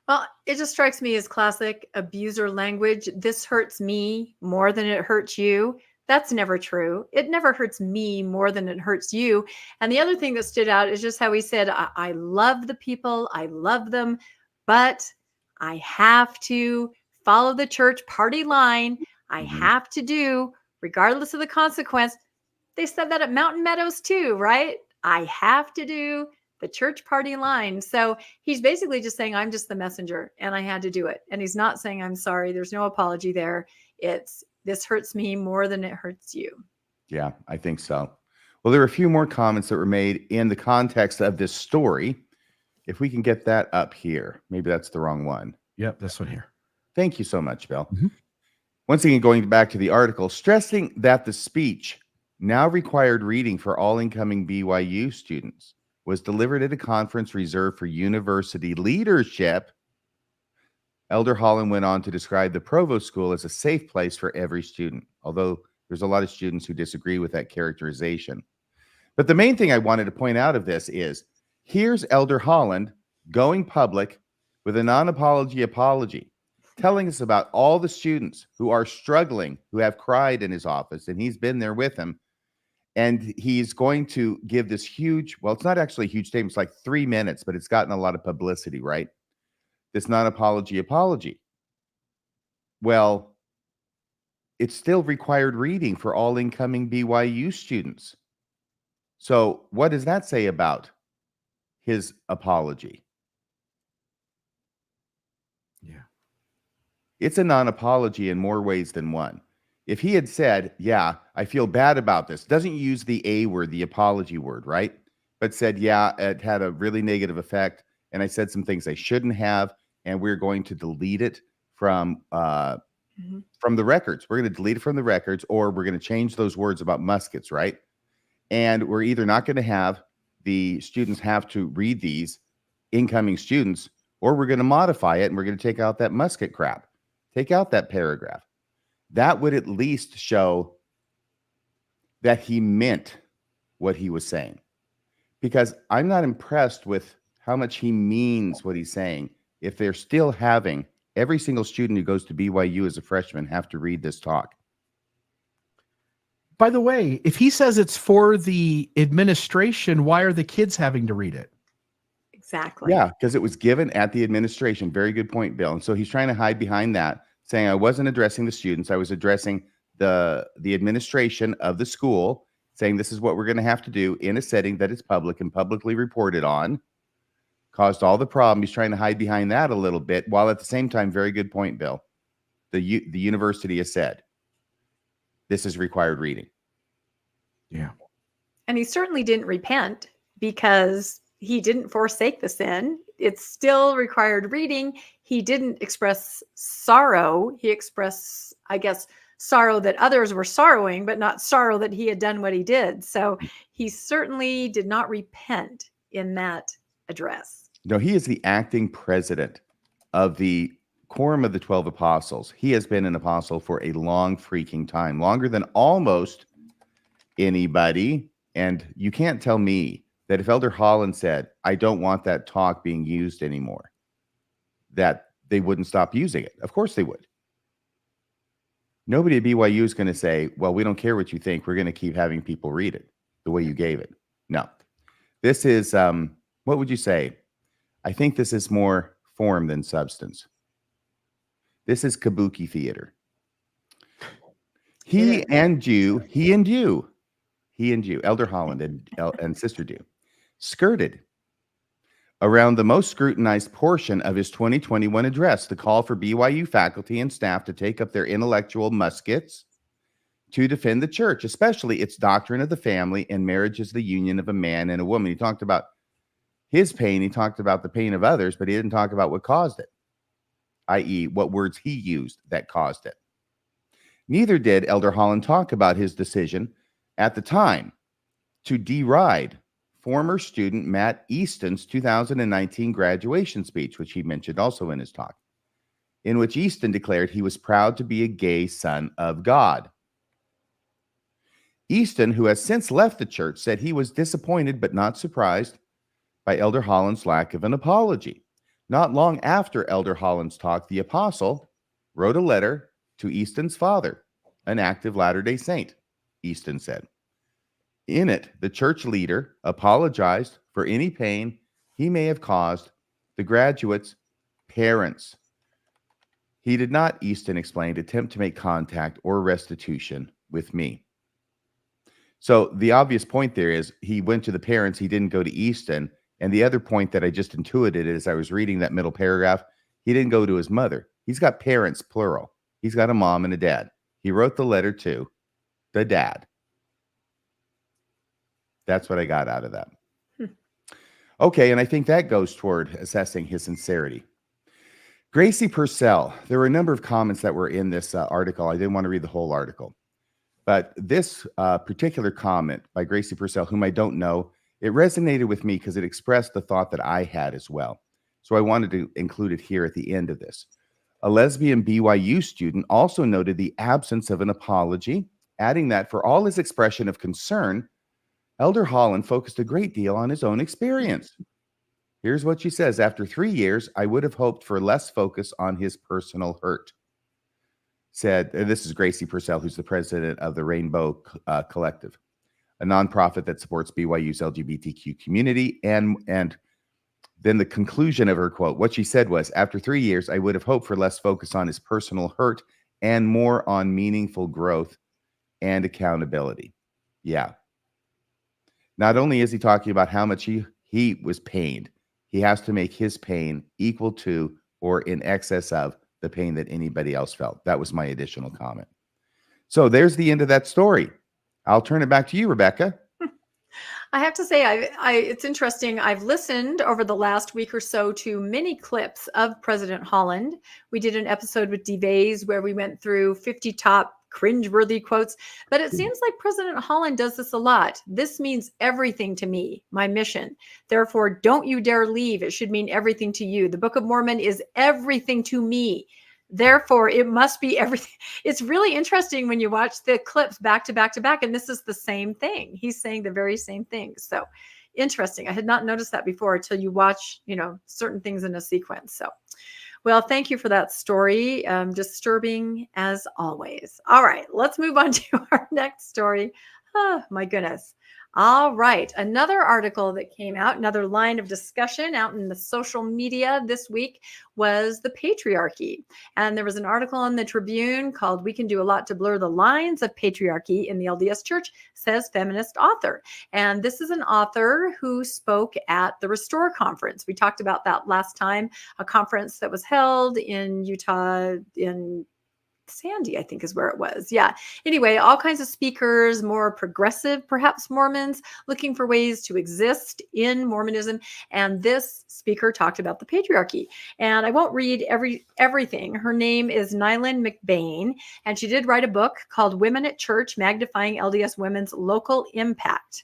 Well, it just strikes me as classic abuser language. This hurts me more than it hurts you. That's never true. It never hurts me more than it hurts you. And the other thing that stood out is just how he said, I love the people. I love them, but I have to follow the church party line. I have to do, regardless of the consequence. They said that at Mountain Meadows too, right? I have to do the church party line. So he's basically just saying, I'm just the messenger and I had to do it. And he's not saying, I'm sorry. There's no apology there. This hurts me more than it hurts you.
Yeah, I think so. Well, there were a few more comments that were made in the context of this story. If we can get that up here, maybe that's the wrong one.
Yep, this one here.
Thank you so much, Bill.
Mm-hmm.
Once again, going back to the article, stressing that the speech, now required reading for all incoming BYU students, was delivered at a conference reserved for university leadership. Elder Holland went on to describe the Provost School as a safe place for every student, although there's a lot of students who disagree with that characterization. But the main thing I wanted to point out of this is, here's Elder Holland going public with a non-apology apology, telling us about all the students who are struggling, who have cried in his office, and he's been there with them. And he's going to give this huge, well, it's not actually a huge statement. It's like 3 minutes, but it's gotten a lot of publicity, right? This non-apology apology. Well, it's still required reading for all incoming BYU students. So what does that say about his apology?
Yeah.
It's a non-apology in more ways than one. If he had said, yeah, I feel bad about this, doesn't use the A word, the apology word, right? But said, yeah, it had a really negative effect, and I said some things I shouldn't have, and we're going to delete it from the records. We're going to delete it from the records, or we're going to change those words about muskets, right? And we're either not going to have the students have to read these, incoming students, or we're going to modify it, and we're going to take out that musket crap. Take out that paragraph. That would at least show that he meant what he was saying. Because I'm not impressed with how much he means what he's saying if they're still having every single student who goes to BYU as a freshman have to read this talk.
By the way, if he says it's for the administration, why are the kids having to read it?
Exactly.
Yeah, because it was given at the administration. Very good point, Bill. And so he's trying to hide behind that, saying I wasn't addressing the students. I was addressing the administration of the school, saying this is what we're going to have to do in a setting that is public and publicly reported on. Caused all the problem. He's trying to hide behind that a little bit, while at the same time, very good point, Bill. The university has said this is required reading.
Yeah.
And he certainly didn't repent, because he didn't forsake the sin. It still required reading. He didn't express sorrow. He expressed, I guess, sorrow that others were sorrowing, but not sorrow that he had done what he did. So he certainly did not repent in that address.
No, he is the acting president of the Quorum of the 12 Apostles. He has been an apostle for a long freaking time, longer than almost anybody. And you can't tell me that if Elder Holland said, I don't want that talk being used anymore, that they wouldn't stop using it. Of course they would. Nobody at BYU is going to say, well, we don't care what you think. We're going to keep having people read it the way you gave it. No. This is, what would you say? I think this is more form than substance. This is kabuki theater. He and you, Elder Holland and Sister Dew, skirted around the most scrutinized portion of his 2021 address, the call for BYU faculty and staff to take up their intellectual muskets to defend the church, especially its doctrine of the family and marriage as the union of a man and a woman. He talked about his pain. He talked about the pain of others, but he didn't talk about what caused it, i.e., what words he used that caused it. Neither did Elder Holland talk about his decision at the time to deride former student Matt Easton's 2019 graduation speech, which he mentioned also in his talk, in which Easton declared he was proud to be a gay son of God. Easton, who has since left the church, said he was disappointed but not surprised by Elder Holland's lack of an apology. Not long after Elder Holland's talk, the apostle wrote a letter to Easton's father, an active Latter-day Saint, Easton said. In it, the church leader apologized for any pain he may have caused the graduates' parents. He did not, Easton explained, attempt to make contact or restitution with me. So the obvious point there is he went to the parents, he didn't go to Easton. And the other point that I just intuited as I was reading that middle paragraph, he didn't go to his mother. He's got parents, plural. He's got a mom and a dad. He wrote the letter to the dad. That's what I got out of that. Okay, and I think that goes toward assessing his sincerity. Gracie Purcell, there were a number of comments that were in this article. I didn't want to read the whole article. But this particular comment by Gracie Purcell, whom I don't know, it resonated with me because it expressed the thought that I had as well. So I wanted to include it here at the end of this. A lesbian BYU student also noted the absence of an apology, adding that for all his expression of concern, Elder Holland focused a great deal on his own experience. Here's what she says. After 3 years, I would have hoped for less focus on his personal hurt. Said, and this is Gracie Purcell, who's the president of the Rainbow Collective, a nonprofit that supports BYU's LGBTQ community. And then the conclusion of her quote, what she said was, after 3 years, I would have hoped for less focus on his personal hurt and more on meaningful growth and accountability. Yeah. Not only is he talking about how much he was pained, he has to make his pain equal to or in excess of the pain that anybody else felt. That was my additional comment. So there's the end of that story. I'll turn it back to you, Rebecca.
I have to say, it's interesting. I've listened over the last week or so to many clips of President Holland. We did an episode with DeVays where we went through 50 top cringeworthy quotes, but it seems like President Holland does this a lot. This means everything to me, my mission. Therefore, don't you dare leave. It should mean everything to you. The Book of Mormon is everything to me. Therefore, it must be everything. It's really interesting when you watch the clips back to back to back, and this is the same thing. He's saying the very same thing. So interesting. I had not noticed that before until you watch, certain things in a sequence. So, well, thank you for that story. Disturbing as always. All right, let's move on to our next story. Oh, my goodness. All right. Another article that came out, another line of discussion out in the social media this week was the patriarchy. And there was an article in the Tribune called "We Can Do a Lot to Blur the Lines of Patriarchy in the LDS Church," says feminist author. And this is an author who spoke at the Restore Conference. We talked about that last time, a conference that was held in Utah in Sandy, I think is where it was. Yeah. Anyway, all kinds of speakers, more progressive, perhaps Mormons, looking for ways to exist in Mormonism. And this speaker talked about the patriarchy. And I won't read everything. Her name is Nylan McBain, and she did write a book called Women at Church, Magnifying LDS Women's Local Impact.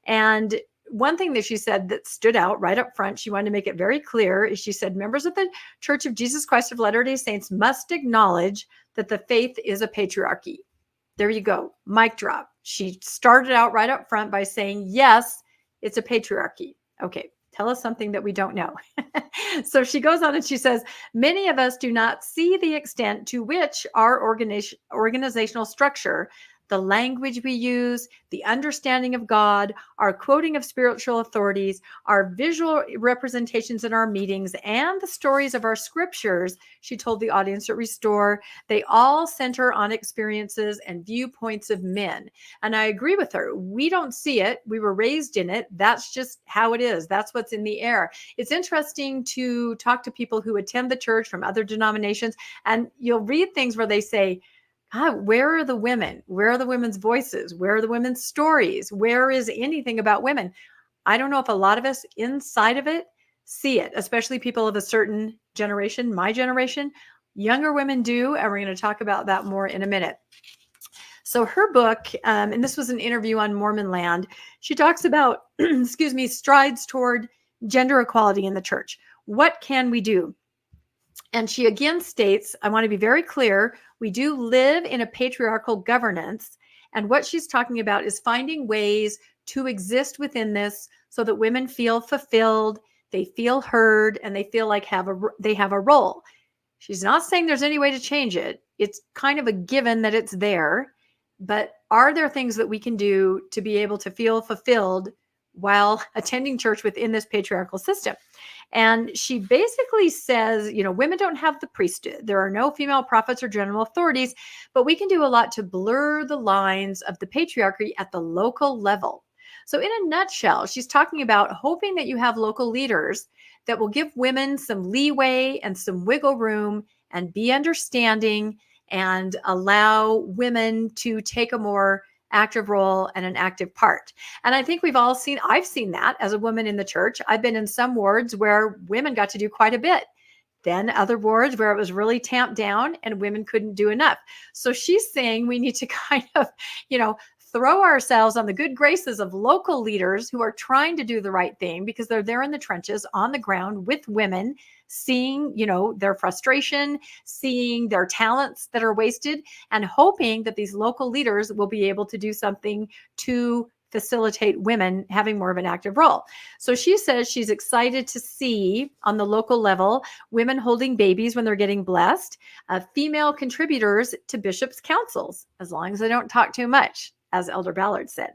And one thing that she said that stood out right up front, she wanted to make it very clear, is she said, members of the Church of Jesus Christ of Latter-day Saints must acknowledge that the faith is a patriarchy. There you go. Mic drop. She started out right up front by saying, yes, it's a patriarchy. Okay, tell us something that we don't know. So she goes on and she says, many of us do not see the extent to which our organizational structure, the language we use, the understanding of God, our quoting of spiritual authorities, our visual representations in our meetings, and the stories of our scriptures, she told the audience at Restore, they all center on experiences and viewpoints of men. And I agree with her. We don't see it. We were raised in it. That's just how it is. That's what's in the air. It's interesting to talk to people who attend the church from other denominations, and you'll read things where they say, God, where are the women? Where are the women's voices? Where are the women's stories? Where is anything about women? I don't know if a lot of us inside of it see it, especially people of a certain generation, my generation. Younger women do, and we're going to talk about that more in a minute. So her book, and this was an interview on Mormon Land, she talks about, strides toward gender equality in the church. What can we do? And she again states, I want to be very clear, we do live in a patriarchal governance. And what she's talking about is finding ways to exist within this so that women feel fulfilled, they feel heard, and they feel like they have a role. She's not saying there's any way to change it. It's kind of a given that it's there. But are there things that we can do to be able to feel fulfilled while attending church within this patriarchal system? And she basically says, women don't have the priesthood. There are no female prophets or general authorities, but we can do a lot to blur the lines of the patriarchy at the local level. So in a nutshell, she's talking about hoping that you have local leaders that will give women some leeway and some wiggle room and be understanding and allow women to take a more active role and an active part. And I think I've seen that as a woman in the church. I've been in some wards where women got to do quite a bit. Then other wards where it was really tamped down and women couldn't do enough. So she's saying we need to kind of, throw ourselves on the good graces of local leaders who are trying to do the right thing because they're there in the trenches on the ground with women, seeing, their frustration, seeing their talents that are wasted, and hoping that these local leaders will be able to do something to facilitate women having more of an active role. So she says she's excited to see on the local level women holding babies when they're getting blessed, female contributors to bishops' councils, as long as they don't talk too much, as Elder Ballard said,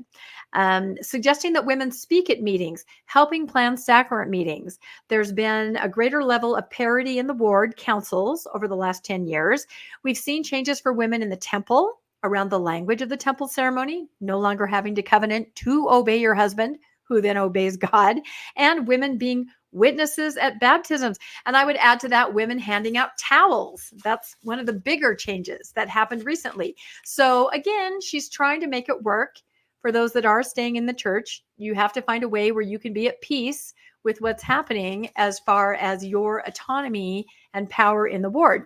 suggesting that women speak at meetings, helping plan sacrament meetings. There's been a greater level of parity in the ward councils over the last 10 years. We've seen changes for women in the temple around the language of the temple ceremony, no longer having to covenant to obey your husband, who then obeys God, and women being witnesses at baptisms. And I would add to that women handing out towels. That's one of the bigger changes that happened recently. So again, she's trying to make it work for those that are staying in the church. You have to find a way where you can be at peace with what's happening as far as your autonomy and power in the ward.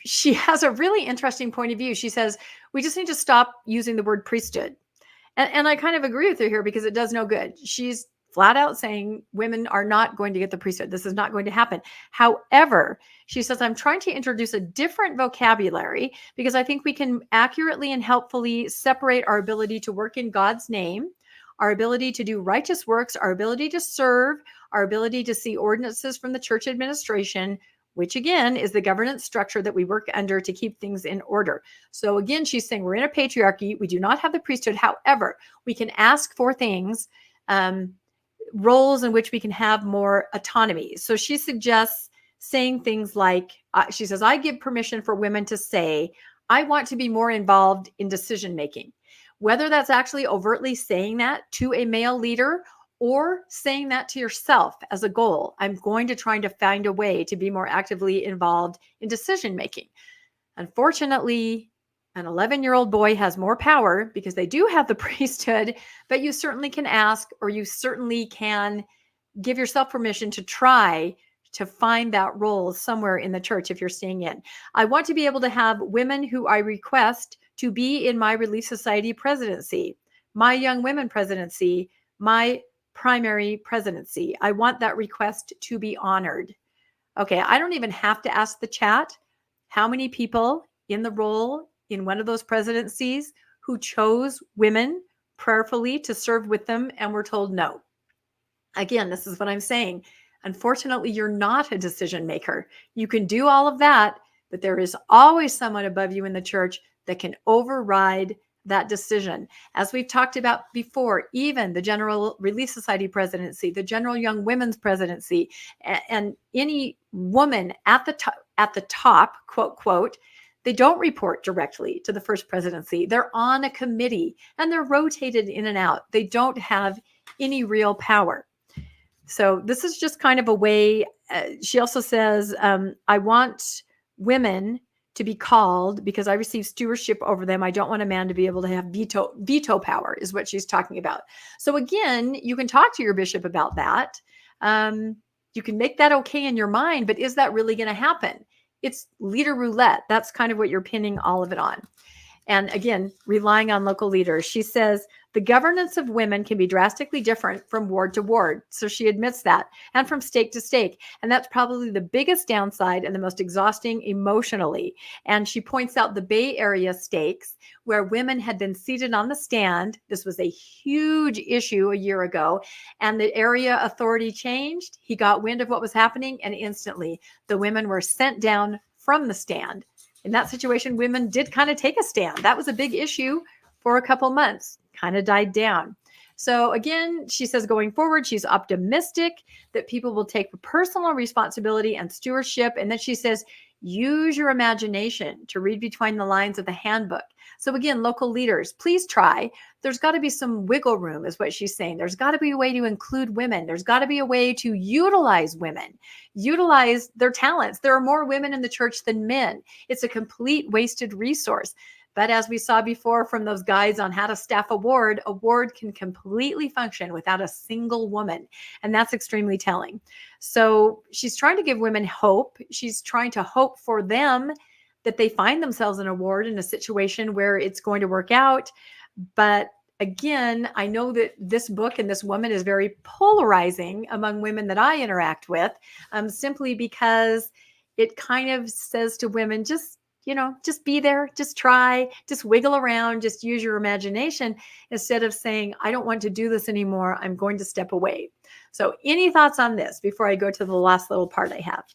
She has a really interesting point of view. She says, we just need to stop using the word priesthood. And I kind of agree with her here because it does no good. She's flat out saying women are not going to get the priesthood. This is not going to happen. However, she says, I'm trying to introduce a different vocabulary because I think we can accurately and helpfully separate our ability to work in God's name, our ability to do righteous works, our ability to serve, our ability to see ordinances from the church administration, which again is the governance structure that we work under to keep things in order. So again, she's saying we're in a patriarchy. We do not have the priesthood. However, we can ask for things, roles in which we can have more autonomy. So she suggests saying things like, she says, I give permission for women to say, I want to be more involved in decision making. Whether that's actually overtly saying that to a male leader or saying that to yourself as a goal. I'm going to try to find a way to be more actively involved in decision making. Unfortunately, an 11-year-old boy has more power because they do have the priesthood, but you certainly can ask, or you certainly can give yourself permission to try to find that role somewhere in the church if you're staying in. I want to be able to have women who I request to be in my Relief Society presidency, my Young Women presidency, my primary presidency. I want that request to be honored. Okay, I don't even have to ask the chat how many people in the role in one of those presidencies who chose women prayerfully to serve with them and were told no. Again, this is what I'm saying. Unfortunately, you're not a decision maker. You can do all of that, but there is always someone above you in the church that can override that decision. As we've talked about before, even the General Relief Society presidency, the General Young Women's presidency, and any woman at the top, quote, quote, they don't report directly to the first presidency. They're on a committee and they're rotated in and out. They don't have any real power. So this is just kind of a way. She also says, I want women to be called because I receive stewardship over them. I don't want a man to be able to have veto power is what she's talking about. So again, you can talk to your bishop about that. You can make that okay in your mind, but is that really going to happen? It's leader roulette. That's kind of what you're pinning all of it on. And again, relying on local leaders. She says the governance of women can be drastically different from ward to ward. So she admits that, and from stake to stake. And that's probably the biggest downside and the most exhausting emotionally. And she points out the Bay Area stakes where women had been seated on the stand. This was a huge issue a year ago. And the area authority changed. He got wind of what was happening, and instantly the women were sent down from the stand. In that situation, women did kind of take a stand. That was a big issue for a couple months, kind of died down. So again, she says going forward, she's optimistic that people will take personal responsibility and stewardship. And then she says, use your imagination to read between the lines of the handbook. So again, local leaders, please try. There's got to be some wiggle room is what she's saying. There's got to be a way to include women. There's got to be a way to utilize women, utilize their talents. There are more women in the church than men. It's a complete wasted resource. But as we saw before from those guides on how to staff a ward can completely function without a single woman. And that's extremely telling. So she's trying to give women hope. She's trying to hope for them that they find themselves in a ward in a situation where it's going to work out. But again, I know that this book and this woman is very polarizing among women that I interact with, simply because it kind of says to women, just be there, just try, just wiggle around, just use your imagination, instead of saying, I don't want to do this anymore. I'm going to step away. So any thoughts on this before I go to the last little part I have?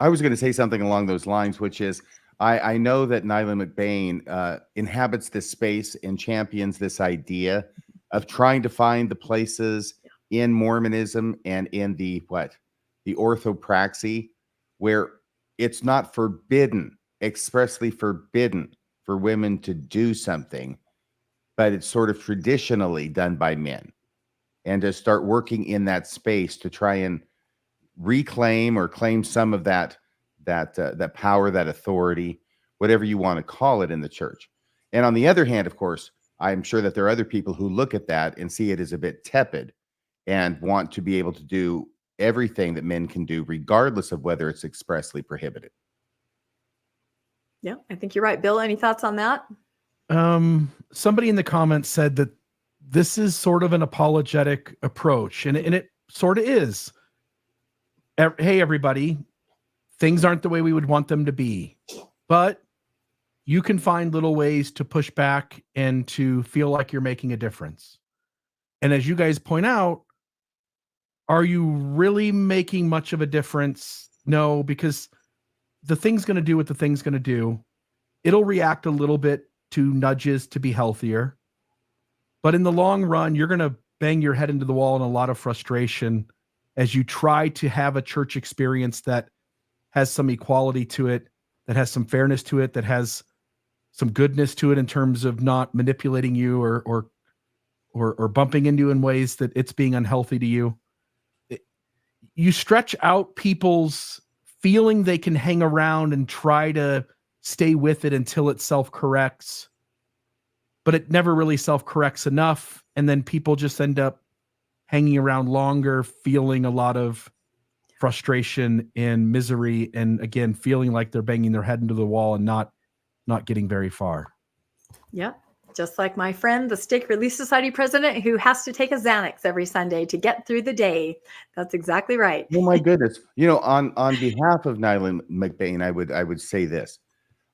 I was going to say something along those lines, which is I know that Nyla McBain inhabits this space and champions this idea of trying to find the places in Mormonism and in the orthopraxy where it's not forbidden, expressly forbidden for women to do something, but it's sort of traditionally done by men. And to start working in that space to try and reclaim or claim some of that power, that authority, whatever you want to call it in the church. And on the other hand, of course, I'm sure that there are other people who look at that and see it as a bit tepid and want to be able to do everything that men can do, regardless of whether it's expressly prohibited.
Yeah, I think you're right. Bill, any thoughts on that?
Somebody in the comments said that this is sort of an apologetic approach, and it sort of is. Hey, everybody, things aren't the way we would want them to be, but you can find little ways to push back and to feel like you're making a difference. And as you guys point out, are you really making much of a difference? No, because the thing's going to do what the thing's going to do. It'll react a little bit to nudges to be healthier. But in the long run, you're going to bang your head into the wall in a lot of frustration as you try to have a church experience that has some equality to it, that has some fairness to it, that has some goodness to it in terms of not manipulating you or or bumping into in ways that it's being unhealthy to you. You stretch out people's feeling they can hang around and try to stay with it until it self-corrects, but it never really self-corrects enough. And then people just end up hanging around longer, feeling a lot of frustration and misery. And again, feeling like they're banging their head into the wall and not getting very far.
Yep. Just like my friend, the Stake Relief Society president, who has to take a Xanax every Sunday to get through the day. That's exactly right.
Oh my goodness! On behalf of Nyland McBain, I would say this: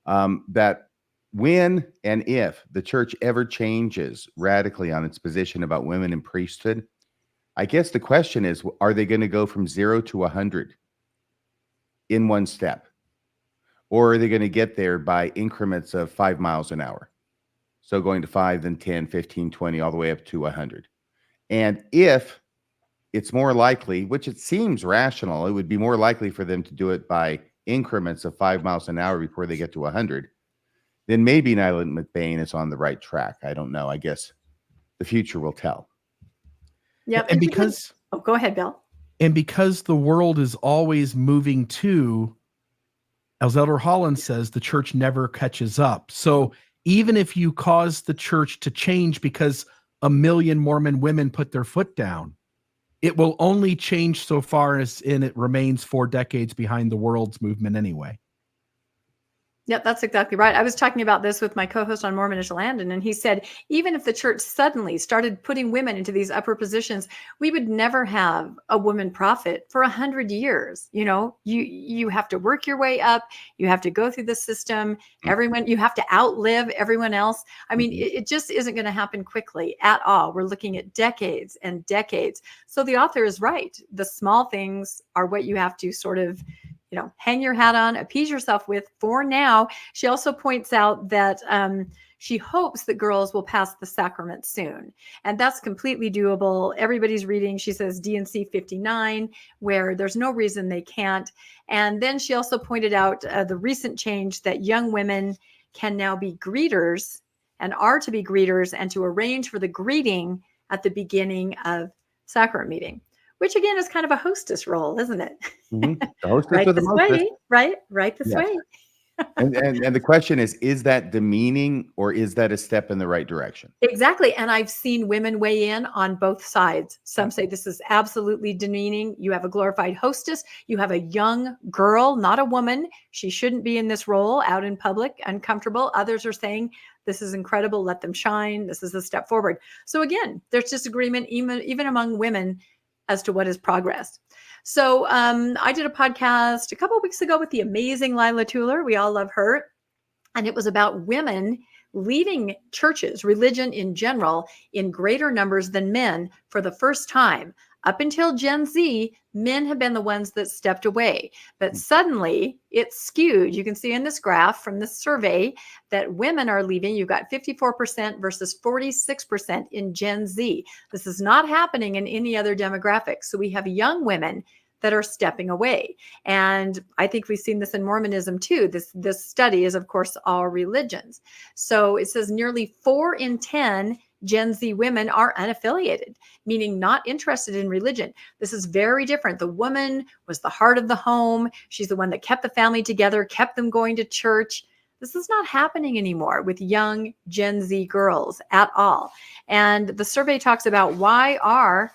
that when and if the church ever changes radically on its position about women in priesthood, I guess the question is: are they going to go from 0 to 100 in one step, or are they going to get there by increments of 5 miles an hour? So going to 5, then 10, 15, 20, all the way up to 100. And if it's more likely, which it seems rational, it would be more likely for them to do it by increments of 5 miles an hour before they get to 100, then maybe Nyland McBain is on the right track. I don't know. I guess the future will tell.
Yep.
And because...
Oh, go ahead, Bill.
And because the world is always moving to, as Elder Holland says, the church never catches up. So even if you cause the church to change because 1 million Mormon women put their foot down, it will only change so far as it remains 4 decades behind the world's movement anyway.
Yep, that's exactly right. I was talking about this with my co-host on Mormonish Landon, and he said, even if the church suddenly started putting women into these upper positions, we would never have a woman prophet for 100 years. You have to work your way up. You have to go through the system. You have to outlive everyone else. I mean, it just isn't going to happen quickly at all. We're looking at decades and decades. So the author is right. The small things are what you have to sort of hang your hat on, appease yourself with for now. She also points out that she hopes that girls will pass the sacrament soon. And that's completely doable. Everybody's reading, she says, D&C 59, where there's no reason they can't. And then she also pointed out the recent change that young women can now be greeters and are to be greeters and to arrange for the greeting at the beginning of sacrament meeting, which again is kind of a hostess role, isn't it?
Mm-hmm. The hostess
right
of the
this
mostest.
way, right this way.
and the question is that demeaning or is that a step in the right direction?
Exactly. And I've seen women weigh in on both sides. Some say this is absolutely demeaning. You have a glorified hostess. You have a young girl, not a woman. She shouldn't be in this role out in public, uncomfortable. Others are saying this is incredible. Let them shine. This is a step forward. So again, there's disagreement even among women as to what is progress. So I did a podcast a couple of weeks ago with the amazing Lila Tuller. We all love her. And it was about women leaving churches, religion in general, in greater numbers than men for the first time. Up until Gen Z, men have been the ones that stepped away. But suddenly it's skewed. You can see in this graph from this survey that women are leaving. You've got 54% versus 46% in Gen Z. This is not happening in any other demographic. So we have young women that are stepping away. And I think we've seen this in Mormonism too. This study is, of course, all religions. So it says nearly 4 in 10 Gen Z women are unaffiliated, meaning not interested in religion. This is very different. The woman was the heart of the home. She's the one that kept the family together, kept them going to church. This is not happening anymore with young Gen Z girls at all. And the survey talks about why are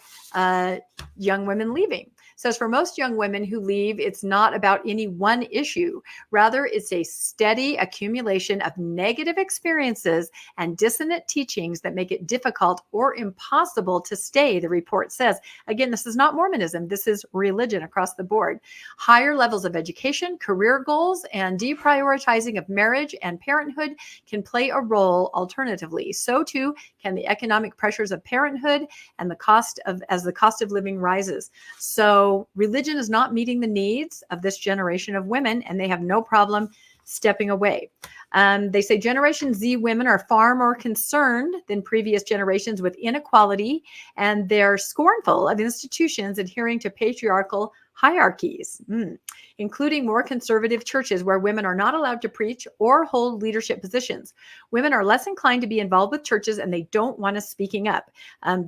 young women leaving. Says for most young women who leave, it's not about any one issue. Rather, it's a steady accumulation of negative experiences and dissonant teachings that make it difficult or impossible to stay, the report says. Again, this is not Mormonism. This is religion across the board. Higher levels of education, career goals, and deprioritizing of marriage and parenthood can play a role alternatively. So too can the economic pressures of parenthood and as the cost of living rises. So religion is not meeting the needs of this generation of women, and they have no problem stepping away. They say Generation Z women are far more concerned than previous generations with inequality, and they're scornful of institutions adhering to patriarchal hierarchies, including more conservative churches where women are not allowed to preach or hold leadership positions. Women are less inclined to be involved with churches, and they don't want us speaking up.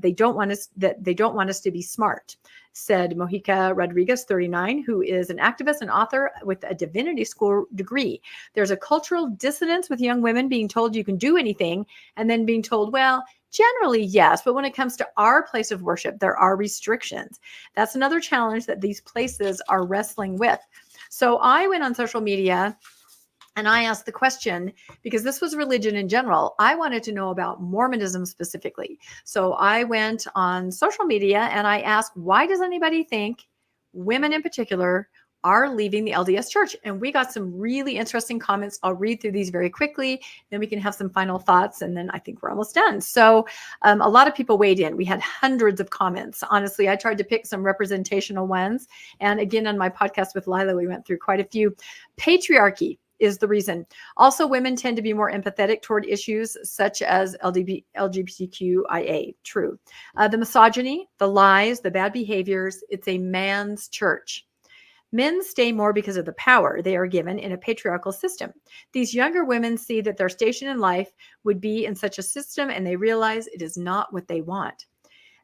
They don't want us to be smart, said Mojica Rodriguez, 39, who is an activist and author with a divinity school degree. There's a cultural dissonance with young women being told you can do anything and then being told, well, generally, yes, but when it comes to our place of worship, there are restrictions. That's another challenge that these places are wrestling with. So I went on social media and I asked the question, because this was religion in general. I wanted to know about Mormonism specifically. So I went on social media and I asked, why does anybody think women in particular are leaving the LDS Church? And we got some really interesting comments. I'll read through these very quickly. Then we can have some final thoughts. And then I think we're almost done. So a lot of people weighed in. We had hundreds of comments. Honestly, I tried to pick some representational ones. And again, on my podcast with Lila, we went through quite a few. Patriarchy is the reason. Also, women tend to be more empathetic toward issues such as LGBTQIA. True. The misogyny, the lies, the bad behaviors. It's a man's church. Men stay more because of the power they are given in a patriarchal system. These younger women see that their station in life would be in such a system, and they realize it is not what they want.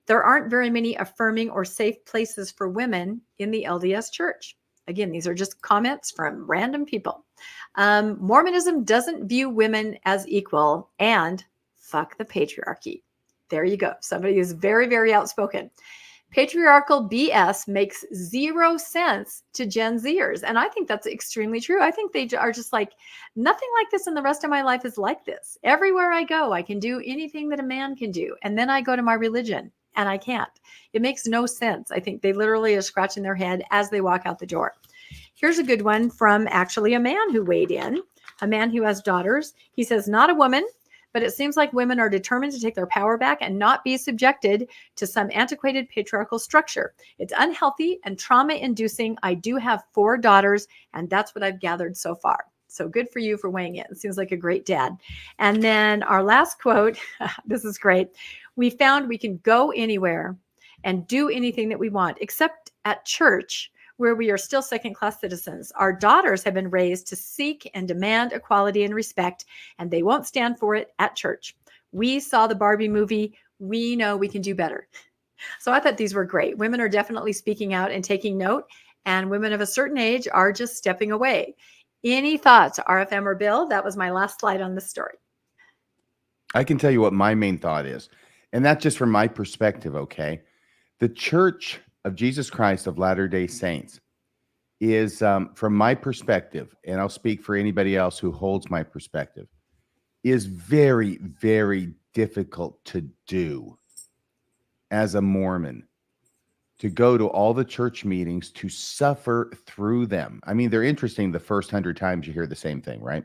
There aren't very many affirming or safe places for women in the LDS Church. Again, these are just comments from random people. Mormonism doesn't view women as equal, and fuck the patriarchy. There you go. Somebody who's very, very outspoken. Patriarchal BS makes zero sense to Gen Zers. And I think that's extremely true. I think they are just like, nothing like this in the rest of my life is like this. Everywhere I go, I can do anything that a man can do. And then I go to my religion and I can't. It makes no sense. I think they literally are scratching their head as they walk out the door. Here's a good one from actually a man who weighed in, a man who has daughters. He says, not a woman, but it seems like women are determined to take their power back and not be subjected to some antiquated patriarchal structure. It's unhealthy and trauma-inducing. I do have 4 daughters, and that's what I've gathered so far. So good for you for weighing in. It seems like a great dad. And then our last quote, this is great. We found we can go anywhere and do anything that we want, except at church, where we are still second-class citizens. Our daughters have been raised to seek and demand equality and respect, and they won't stand for it at church. We saw the Barbie movie. We know we can do better. So I thought these were great. Women are definitely speaking out and taking note, and women of a certain age are just stepping away. Any thoughts, RFM or Bill? That was my last slide on this story.
I can tell you what my main thought is, and that's just from my perspective, okay? The Church of Jesus Christ of Latter-day Saints is, from my perspective, and I'll speak for anybody else who holds my perspective, is very, very difficult to do as a Mormon, to go to all the church meetings, to suffer through them. I mean, they're interesting the first 100 times you hear the same thing, right?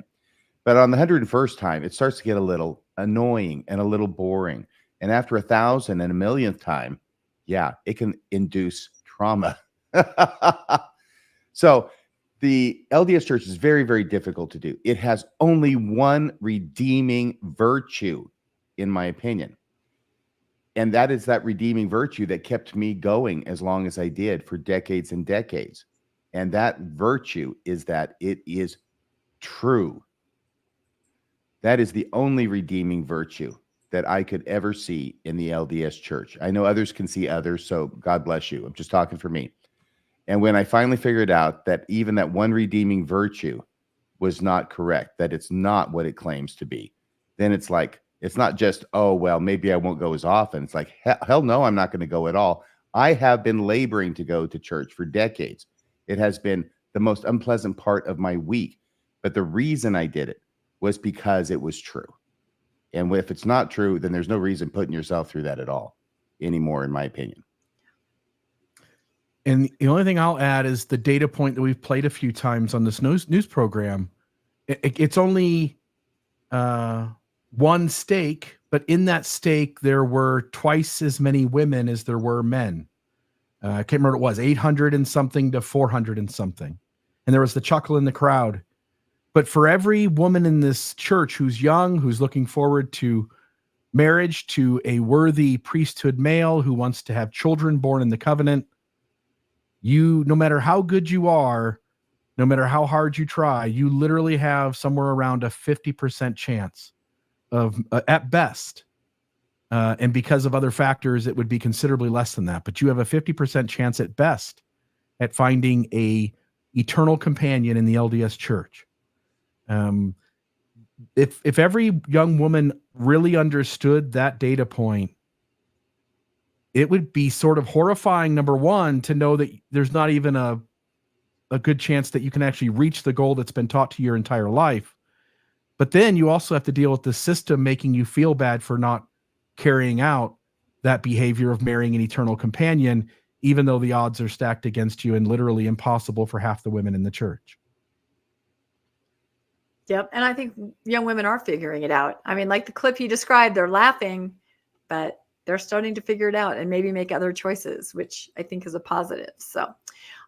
But on the 101st time, it starts to get a little annoying and a little boring. And after 1,000 and a millionth time, yeah, it can induce trauma. So the LDS Church is very, very difficult to do. It has only one redeeming virtue, in my opinion. And that is that redeeming virtue that kept me going as long as I did for decades and decades. And that virtue is that it is true. That is the only redeeming virtue that I could ever see in the LDS Church. I know others can see others, so God bless you. I'm just talking for me. And when I finally figured out that even that one redeeming virtue was not correct, that it's not what it claims to be, then it's like, it's not just, oh, well, maybe I won't go as often. It's like, hell no, I'm not going to go at all. I have been laboring to go to church for decades. It has been the most unpleasant part of my week. But the reason I did it was because it was true. And if it's not true, then there's no reason putting yourself through that at all anymore, in my opinion.
And the only thing I'll add is the data point that we've played a few times on this news program. It's only one stake, but in that stake, there were twice as many women as there were men. I can't remember what it was, 800 and something to 400 and something. And there was the chuckle in the crowd. But for every woman in this church who's young, who's looking forward to marriage, to a worthy priesthood male who wants to have children born in the covenant, No matter how good you are, no matter how hard you try, you literally have somewhere around a 50% chance of, at best, and because of other factors, it would be considerably less than that. But you have a 50% chance at best at finding a eternal companion in the LDS Church. If every young woman really understood that data point, it would be sort of horrifying, number one, to know that there's not even a good chance that you can actually reach the goal that's been taught to your entire life. But then you also have to deal with the system making you feel bad for not carrying out that behavior of marrying an eternal companion, even though the odds are stacked against you and literally impossible for half the women in the church.
Yep. And I think young women are figuring it out. I mean, like the clip you described, they're laughing, but they're starting to figure it out and maybe make other choices, which I think is a positive. So,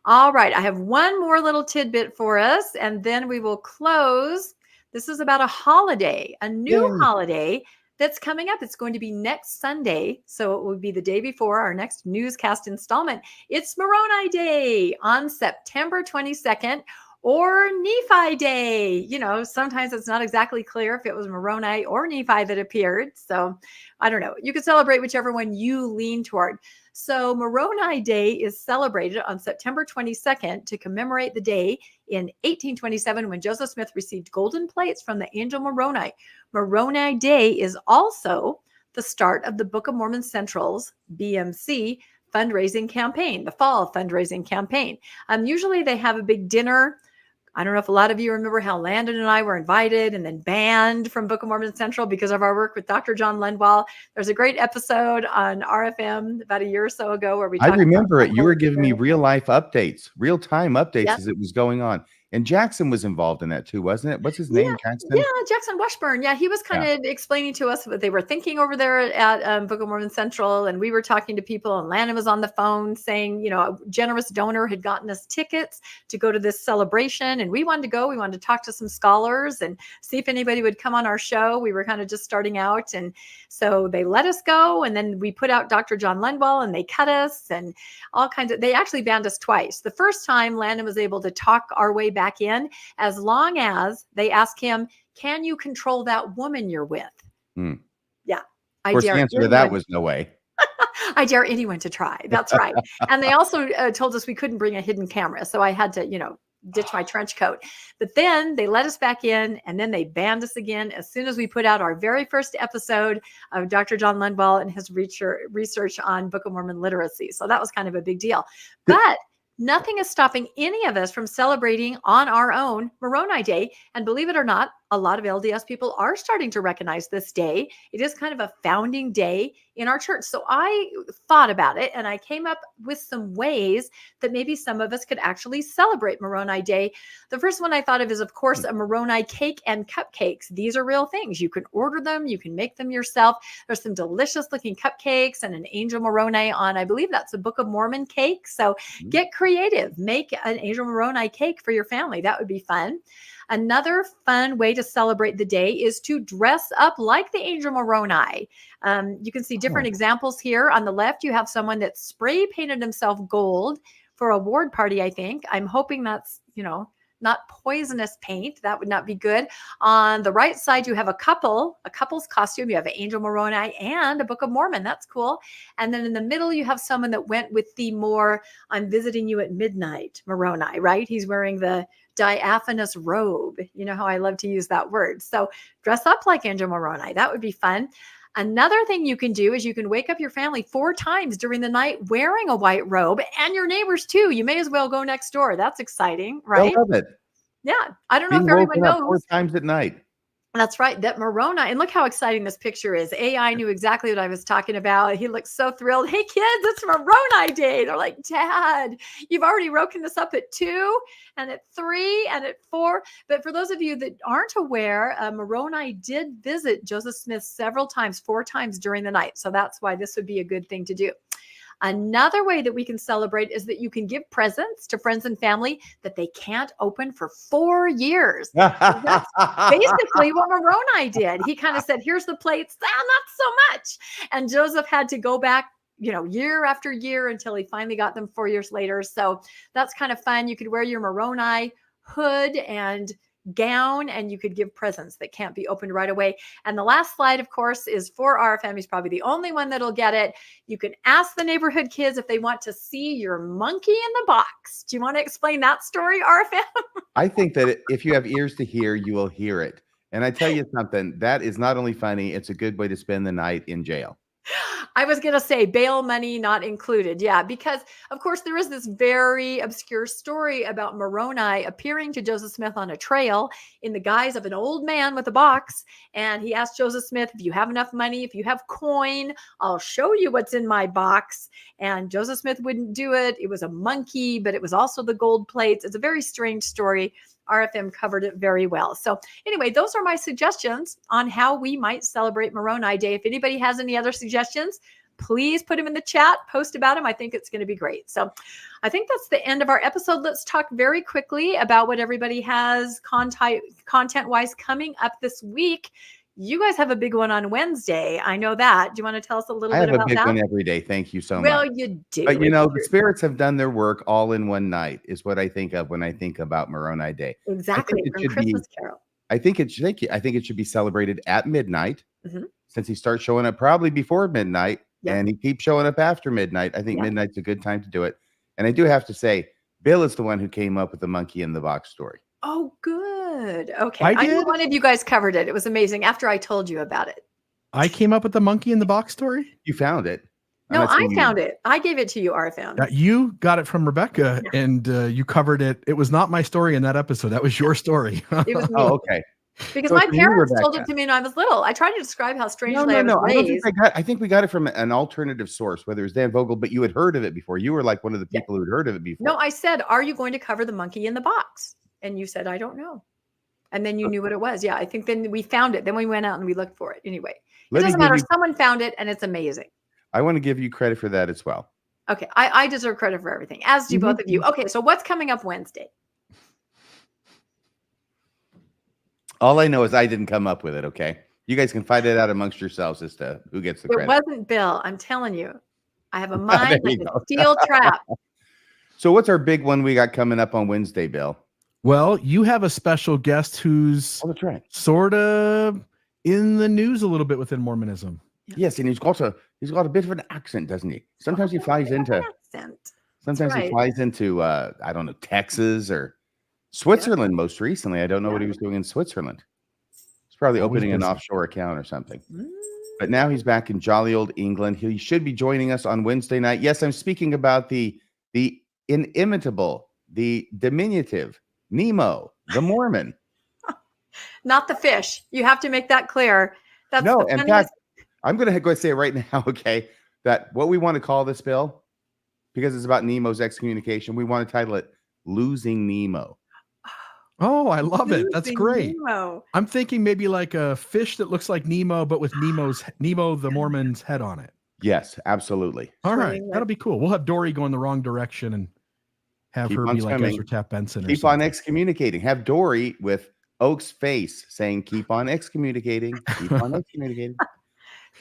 all right. I have one more little tidbit for us, and then we will close. This is about a holiday, a new holiday that's coming up. It's going to be next Sunday. So it will be the day before our next newscast installment. It's Moroni Day on September 22nd. Or Nephi Day. You know, sometimes it's not exactly clear if it was Moroni or Nephi that appeared. So I don't know. You can celebrate whichever one you lean toward. So Moroni Day is celebrated on September 22nd to commemorate the day in 1827 when Joseph Smith received golden plates from the angel Moroni. Moroni Day is also the start of the Book of Mormon Central's BMC fundraising campaign, the fall fundraising campaign. Usually they have a big dinner. I don't know if a lot of you remember how Landon and I were invited and then banned from Book of Mormon Central because of our work with Dr. John Lendwall. There's a great episode on RFM about a year or so ago where we
I remember it. You were giving me real time updates
Yep.
as it was going on. And Jackson was involved in that too, wasn't it? What's his name? Jackson?
Yeah, Jackson Washburn. Yeah, he was kind of explaining to us what they were thinking over there at Book of Mormon Central. And we were talking to people, and Landon was on the phone saying, you know, a generous donor had gotten us tickets to go to this celebration. And we wanted to go. We wanted to talk to some scholars and see if anybody would come on our show. We were kind of just starting out. And so they let us go. And then we put out Dr. John Lendwall, and they cut us and all kinds of, they actually banned us twice. The first time Landon was able to talk our way back in, as long as they asked him, can you control that woman you're with? Yeah.
Of course, the answer to that was no way.
I dare anyone to try. That's right. And they also told us we couldn't bring a hidden camera. So I had to, you know, ditch my trench coat. But then they let us back in, and then they banned us again as soon as we put out our very first episode of Dr. John Lendwall and his research on Book of Mormon literacy. So that was kind of a big deal. But nothing is stopping any of us from celebrating on our own Moroni Day. And believe it or not, a lot of LDS people are starting to recognize this day. It is kind of a founding day in our church. So I thought about it, and I came up with some ways that maybe some of us could actually celebrate Moroni Day. The first one I thought of is, of course, a Moroni cake and cupcakes. These are real things. You can order them. You can make them yourself. There's some delicious looking cupcakes and an angel Moroni on, I believe that's a Book of Mormon cake. So get creative. Make an angel Moroni cake for your family. That would be fun. Another fun way to celebrate the day is to dress up like the angel Moroni. You can see different examples here. On the left, you have someone that spray painted himself gold for a ward party, I think. I'm hoping that's, you know, not poisonous paint. That would not be good. On the right side, you have a couple's costume. You have an angel Moroni and a Book of Mormon. That's cool. And then in the middle, you have someone that went with the more, I'm visiting you at midnight Moroni, right? He's wearing the diaphanous robe. You know how I love to use that word. So dress up like angel Moroni. That would be fun. Another thing you can do is you can wake up your family 4 times during the night wearing a white robe, and your neighbors too. You may as well go next door. That's exciting, right?
I love it.
Yeah. I don't know if everyone knows.
4 times at night.
That's right. That Moroni. And look how exciting this picture is. AI knew exactly what I was talking about. He looks so thrilled. Hey, kids, it's Moroni Day. They're like, Dad, you've already woken us up at 2 and at 3 and at 4. But for those of you that aren't aware, Moroni did visit Joseph Smith several times, 4 times during the night. So that's why this would be a good thing to do. Another way that we can celebrate is that you can give presents to friends and family that they can't open for 4 years. That's basically what Moroni did. He kind of said, here's the plates. Not so much. And Joseph had to go back, year after year until he finally got them 4 years later. So that's kind of fun. You could wear your Moroni hood and gown, and you could give presents that can't be opened right away. And the last slide, of course, is for RFM. He's probably the only one that'll get it. You can ask the neighborhood kids if they want to see your monkey in the box. Do you want to explain that story, RFM?
I think that if you have ears to hear, you will hear it. And I tell you something, that is not only funny, it's a good way to spend the night in jail.
I was going to say bail money not included. Yeah, because of course there is this very obscure story about Moroni appearing to Joseph Smith on a trail in the guise of an old man with a box. And he asked Joseph Smith, if you have enough money, if you have coin, I'll show you what's in my box. And Joseph Smith wouldn't do it. It was a monkey, but it was also the gold plates. It's a very strange story. RFM covered it very well. So anyway, those are my suggestions on how we might celebrate Moroni Day. If anybody has any other suggestions, please put them in the chat, post about them. I think it's going to be great. So I think that's the end of our episode. Let's talk very quickly about what everybody has content-wise coming up this week. You guys have a big one on Wednesday. I know that. Do you want to tell us a little bit about that?
I have a big one every day. Thank you so much.
Well, you do.
But the spirits have done their work all in one night is what I think of when I think about Moroni Day.
Exactly. From Christmas Carol.
I think it should be celebrated at midnight, since he starts showing up probably before midnight, and he keeps showing up after midnight. I think midnight's a good time to do it. And I do have to say, Bill is the one who came up with the monkey in the box story.
Oh, good. Okay. I knew one of you guys covered it. It was amazing after I told you about it.
I came up with the monkey in the box story?
You found it.
No, I found it. I gave it to you, RFM.
You got it from Rebecca, and you covered it. It was not my story in that episode. That was your story.
It was me.
Oh, okay.
Because my parents told it to me when I was little. I tried to describe how strangely I was raised.
I think we got it from an alternative source, whether it was Dan Vogel, but you had heard of it before. You were like one of the people who had heard of it before.
No, I said, are you going to cover the monkey in the box? And you said, I don't know. And then you knew what it was. Yeah, I think then we found it. Then we went out and we looked for it. Anyway, it doesn't matter. Someone found it and it's amazing.
I want to give you credit for that as well.
Okay, I deserve credit for everything, as do both of you. Okay, so what's coming up Wednesday?
All I know is I didn't come up with it, okay? You guys can fight it out amongst yourselves as to who gets the credit.
It wasn't Bill. I'm telling you. I have a mind like a steel trap.
So what's our big one we got coming up on Wednesday, Bill?
Well, you have a special guest who's
that's right.
Sort of in the news a little bit within Mormonism.
Yes, and he's got a bit of an accent, doesn't he? Sometimes he flies into I don't know, Texas or Switzerland most recently. I don't know what he was doing in Switzerland. He's probably opening an offshore account or something. But now he's back in jolly old England. He should be joining us on Wednesday night. Yes, I'm speaking about the inimitable, the diminutive Nemo, the Mormon.
Not the fish. You have to make that clear. That's
no, in fact, I'm going to go say it right now, okay, that what we want to call this, Bill, because it's about Nemo's excommunication, we want to title it Losing Nemo.
Oh, I love it. That's great.
Nemo.
I'm thinking maybe like a fish that looks like Nemo, but with Nemo the Mormon's head on it.
Yes, absolutely.
All right. That'll be cool. We'll have Dory go in the wrong direction and have her be like Ezra Taft Benson.
Keep on excommunicating. Have Dory with Oak's face saying, keep on excommunicating. Keep on excommunicating.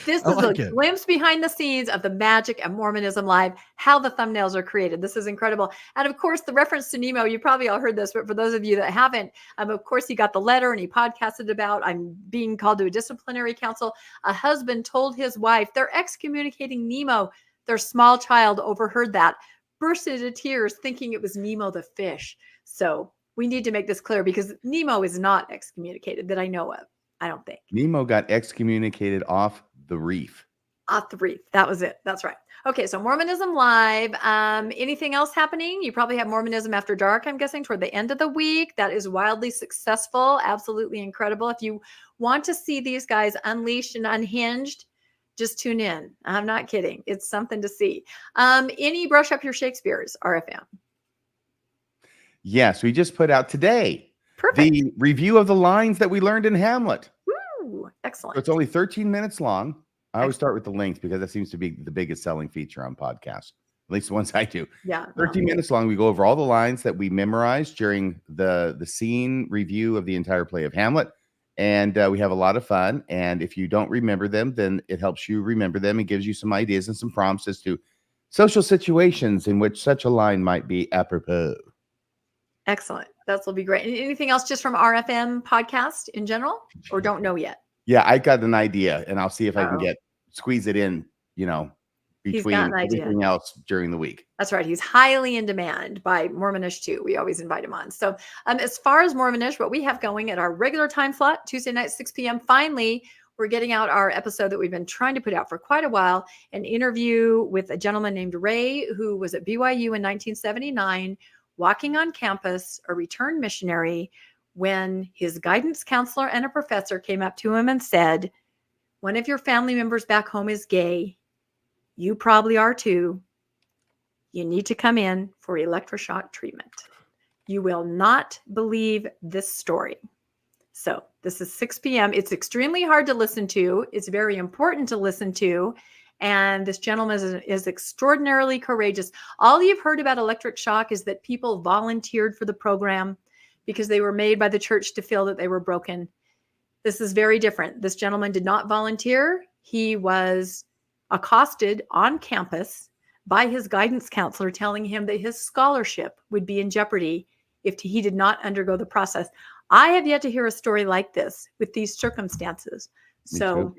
This is a glimpse behind the scenes of the magic of Mormonism Live, how the thumbnails are created. This is incredible. And of course, the reference to Nemo, you probably all heard this, but for those of you that haven't, of course, he got the letter and he podcasted about, I'm being called to a disciplinary council. A husband told his wife, they're excommunicating Nemo. Their small child overheard that, burst into tears thinking it was Nemo the fish. So we need to make this clear because Nemo is not excommunicated that I know of. I don't think.
Nemo got excommunicated off the reef.
Off the reef. That was it. That's right. Okay, so Mormonism Live. Anything else happening? You probably have Mormonism After Dark, I'm guessing, toward the end of the week. That is wildly successful. Absolutely incredible. If you want to see these guys unleashed and unhinged, just tune in. I'm not kidding. It's something to see. Any brush up your Shakespeare's, RFM?
Yes, we just put out today the review of the lines that we learned in Hamlet.
Ooh, excellent.
So it's only 13 minutes long. I always start with the length because that seems to be the biggest selling feature on podcasts, at least the ones I do.
Yeah.
13 minutes long. We go over all the lines that we memorized during the scene review of the entire play of Hamlet. And we have a lot of fun. And if you don't remember them, then it helps you remember them and gives you some ideas and some prompts as to social situations in which such a line might be apropos.
Excellent. That will be great. Anything else just from RFM podcast in general, or don't know yet?
Yeah, I got an idea, and I'll see if I can
Uh-oh.
squeeze it in,
He's got
between
an idea.
everything else during the week.
That's right. He's highly in demand by Mormonish too. We always invite him on. So as far as Mormonish, what we have going at our regular time slot, Tuesday night, 6 p.m., finally, we're getting out our episode that we've been trying to put out for quite a while, an interview with a gentleman named Ray, who was at BYU in 1979, walking on campus, a returned missionary, when his guidance counselor and a professor came up to him and said, one of your family members back home is gay. You probably are too. You need to come in for electroshock treatment. You will not believe this story. So this is 6 p.m. It's extremely hard to listen to. It's very important to listen to. And this gentleman is extraordinarily courageous. All you've heard about electric shock is that people volunteered for the program because they were made by the church to feel that they were broken. This is very different. This gentleman did not volunteer. He was accosted on campus by his guidance counselor telling him that his scholarship would be in jeopardy if he did not undergo the process. I have yet to hear a story like this with these circumstances. So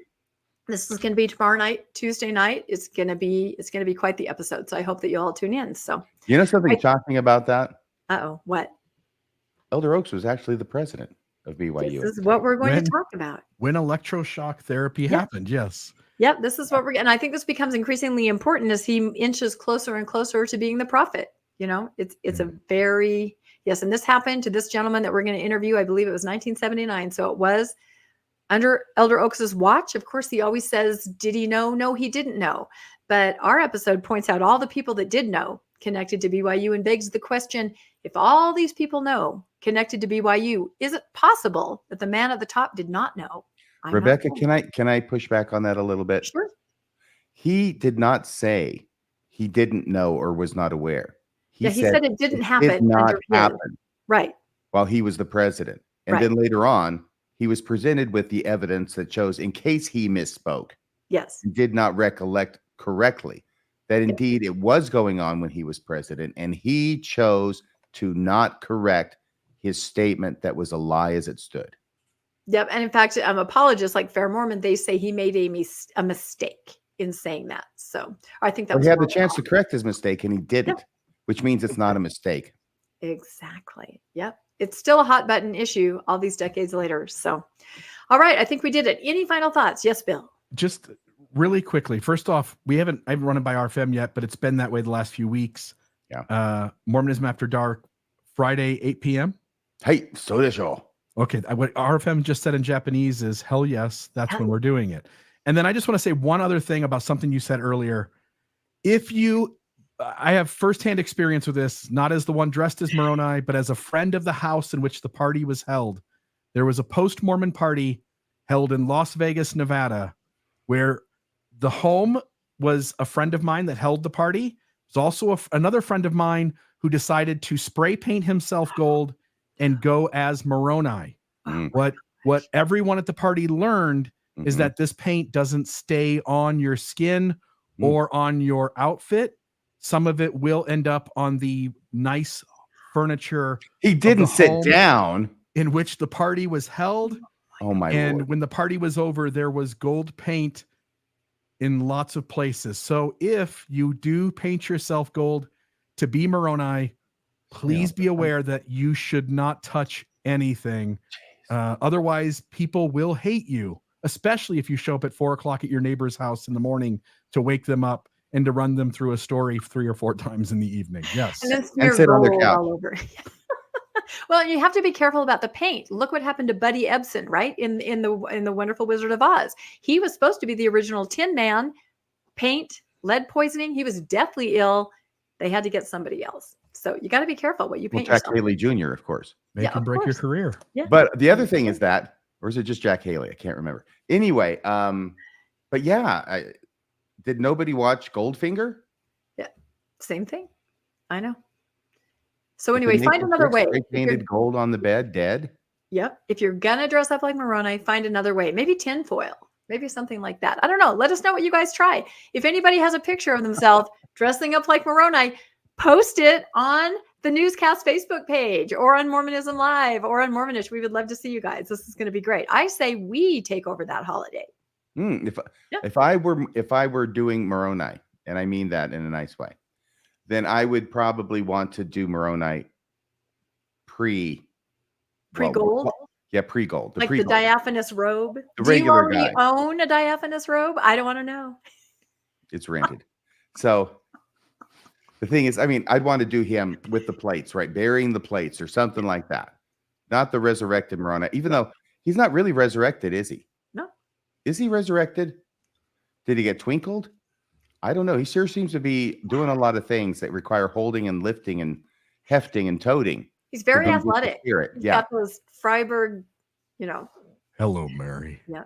this is going to be tomorrow night, Tuesday night. It's going to be quite the episode. So I hope that you all tune in. So
Something shocking about that?
What?
Elder Oaks was actually the president of BYU.
This is what we're going to talk about.
When electroshock therapy happened, yes.
Yep, this is what and I think this becomes increasingly important as he inches closer and closer to being the prophet. It's a very, yes. And this happened to this gentleman that we're going to interview. I believe it was 1979. So it was under Elder Oaks's watch. Of course, he always says, did he know? No, he didn't know. But our episode points out all the people that did know connected to BYU and begs the question, if all these people know connected to BYU, is it possible that the man at the top did not know?
Rebecca, can I push back on that a little bit?
Sure.
He did not say he didn't know or was not aware.
He said it didn't happen.
Did not happen.
Right.
While he was the president. And then later on, he was presented with the evidence that shows, in case he misspoke, did not recollect correctly, that indeed it was going on when he was president, and he chose to not correct his statement that was a lie as it stood.
Yep. And in fact, apologists like Fair Mormon, they say he made a mistake in saying that. So I think that was
he had the chance to correct his mistake and he didn't, which means it's not a mistake.
Exactly. Yep. It's still a hot button issue all these decades later. So, all right. I think we did it. Any final thoughts? Yes, Bill.
Just really quickly. First off, I haven't run it by RFM yet, but it's been that way the last few weeks.
Yeah.
Mormonism After Dark, Friday, 8 p.m.
Hey, so de show.
Okay, what RFM just said in Japanese is hell yes, that's when we're doing it. And then I just want to say one other thing about something you said earlier. I have firsthand experience with this, not as the one dressed as Moroni, but as a friend of the house in which the party was held. There was a post-Mormon party held in Las Vegas, Nevada, where the home was a friend of mine that held the party. It was also another friend of mine who decided to spray paint himself gold and go as Moroni. What everyone at the party learned is that this paint doesn't stay on your skin or on your outfit. Some of it will end up on the nice furniture.
He didn't sit down
in which the party was held.
Oh my
Lord. When the party was over, there was gold paint in lots of places. So if you do paint yourself gold to be Moroni, please be aware that you should not touch anything. Otherwise, people will hate you, especially if you show up at 4 o'clock at your neighbor's house in the morning to wake them up and to run them through a story 3 or 4 times in the evening. Yes.
And sit on their couch. All over. Well, you have to be careful about the paint. Look what happened to Buddy Ebsen, right? In the Wonderful Wizard of Oz. He was supposed to be the original Tin Man. Paint, lead poisoning. He was deathly ill. They had to get somebody else. So you got to be careful what you paint.
Jack Haley Jr., of course.
Make or break your career.
Yeah.
But the other thing is that, or is it just Jack Haley? I can't remember. Anyway, but yeah, did nobody watch Goldfinger?
Yeah, same thing. I know. So anyway, find another way.
Painted gold on the bed, dead.
Yep. If you're going to dress up like Moroni, find another way. Maybe tinfoil. Maybe something like that. I don't know. Let us know what you guys try. If anybody has a picture of themselves dressing up like Moroni, post it on the Newscast Facebook page or on Mormonism Live or on Mormonish. We would love to see you guys. This is going to be great. I say we take over that holiday.
If I were doing Moroni, and I mean that in a nice way, then I would probably want to do Moroni pre-gold. Yeah, pre-gold.
Like the diaphanous robe.
The
Do you
regular
already
guy.
own a diaphanous robe? I don't want to know.
It's rented. So the thing is, I mean, I'd want to do him with the plates, right? Burying the plates or something like that. Not the resurrected Moroni, even though he's not really resurrected, is he?
No.
Is he resurrected? Did he get twinkled? I don't know. He sure seems to be doing a lot of things that require holding and lifting and hefting and toting.
He's very athletic. He's got those Freiburg,
Hello, Mary.
Yeah.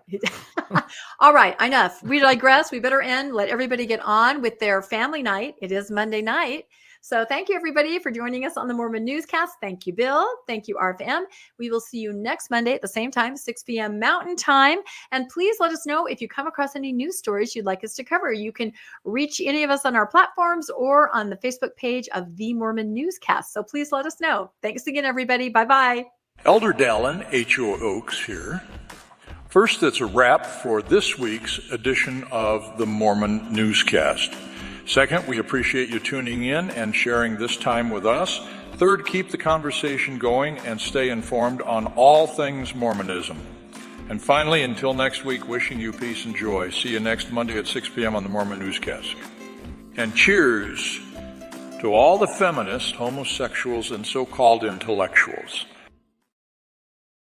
All right. Enough. We digress. We better end. Let everybody get on with their family night. It is Monday night. So thank you, everybody, for joining us on the Mormon Newscast. Thank you, Bill. Thank you, RFM. We will see you next Monday at the same time, 6 p.m. Mountain Time. And please let us know if you come across any news stories you'd like us to cover. You can reach any of us on our platforms or on the Facebook page of the Mormon Newscast. So please let us know. Thanks again, everybody. Bye-bye.
Elder Dallin, H.O. Oaks here. First, that's a wrap for this week's edition of the Mormon Newscast. Second, we appreciate you tuning in and sharing this time with us. Third, keep the conversation going and stay informed on all things Mormonism. And finally, until next week, wishing you peace and joy. See you next Monday at 6 p.m. on the Mormon Newscast. And cheers to all the feminists, homosexuals, and so-called intellectuals.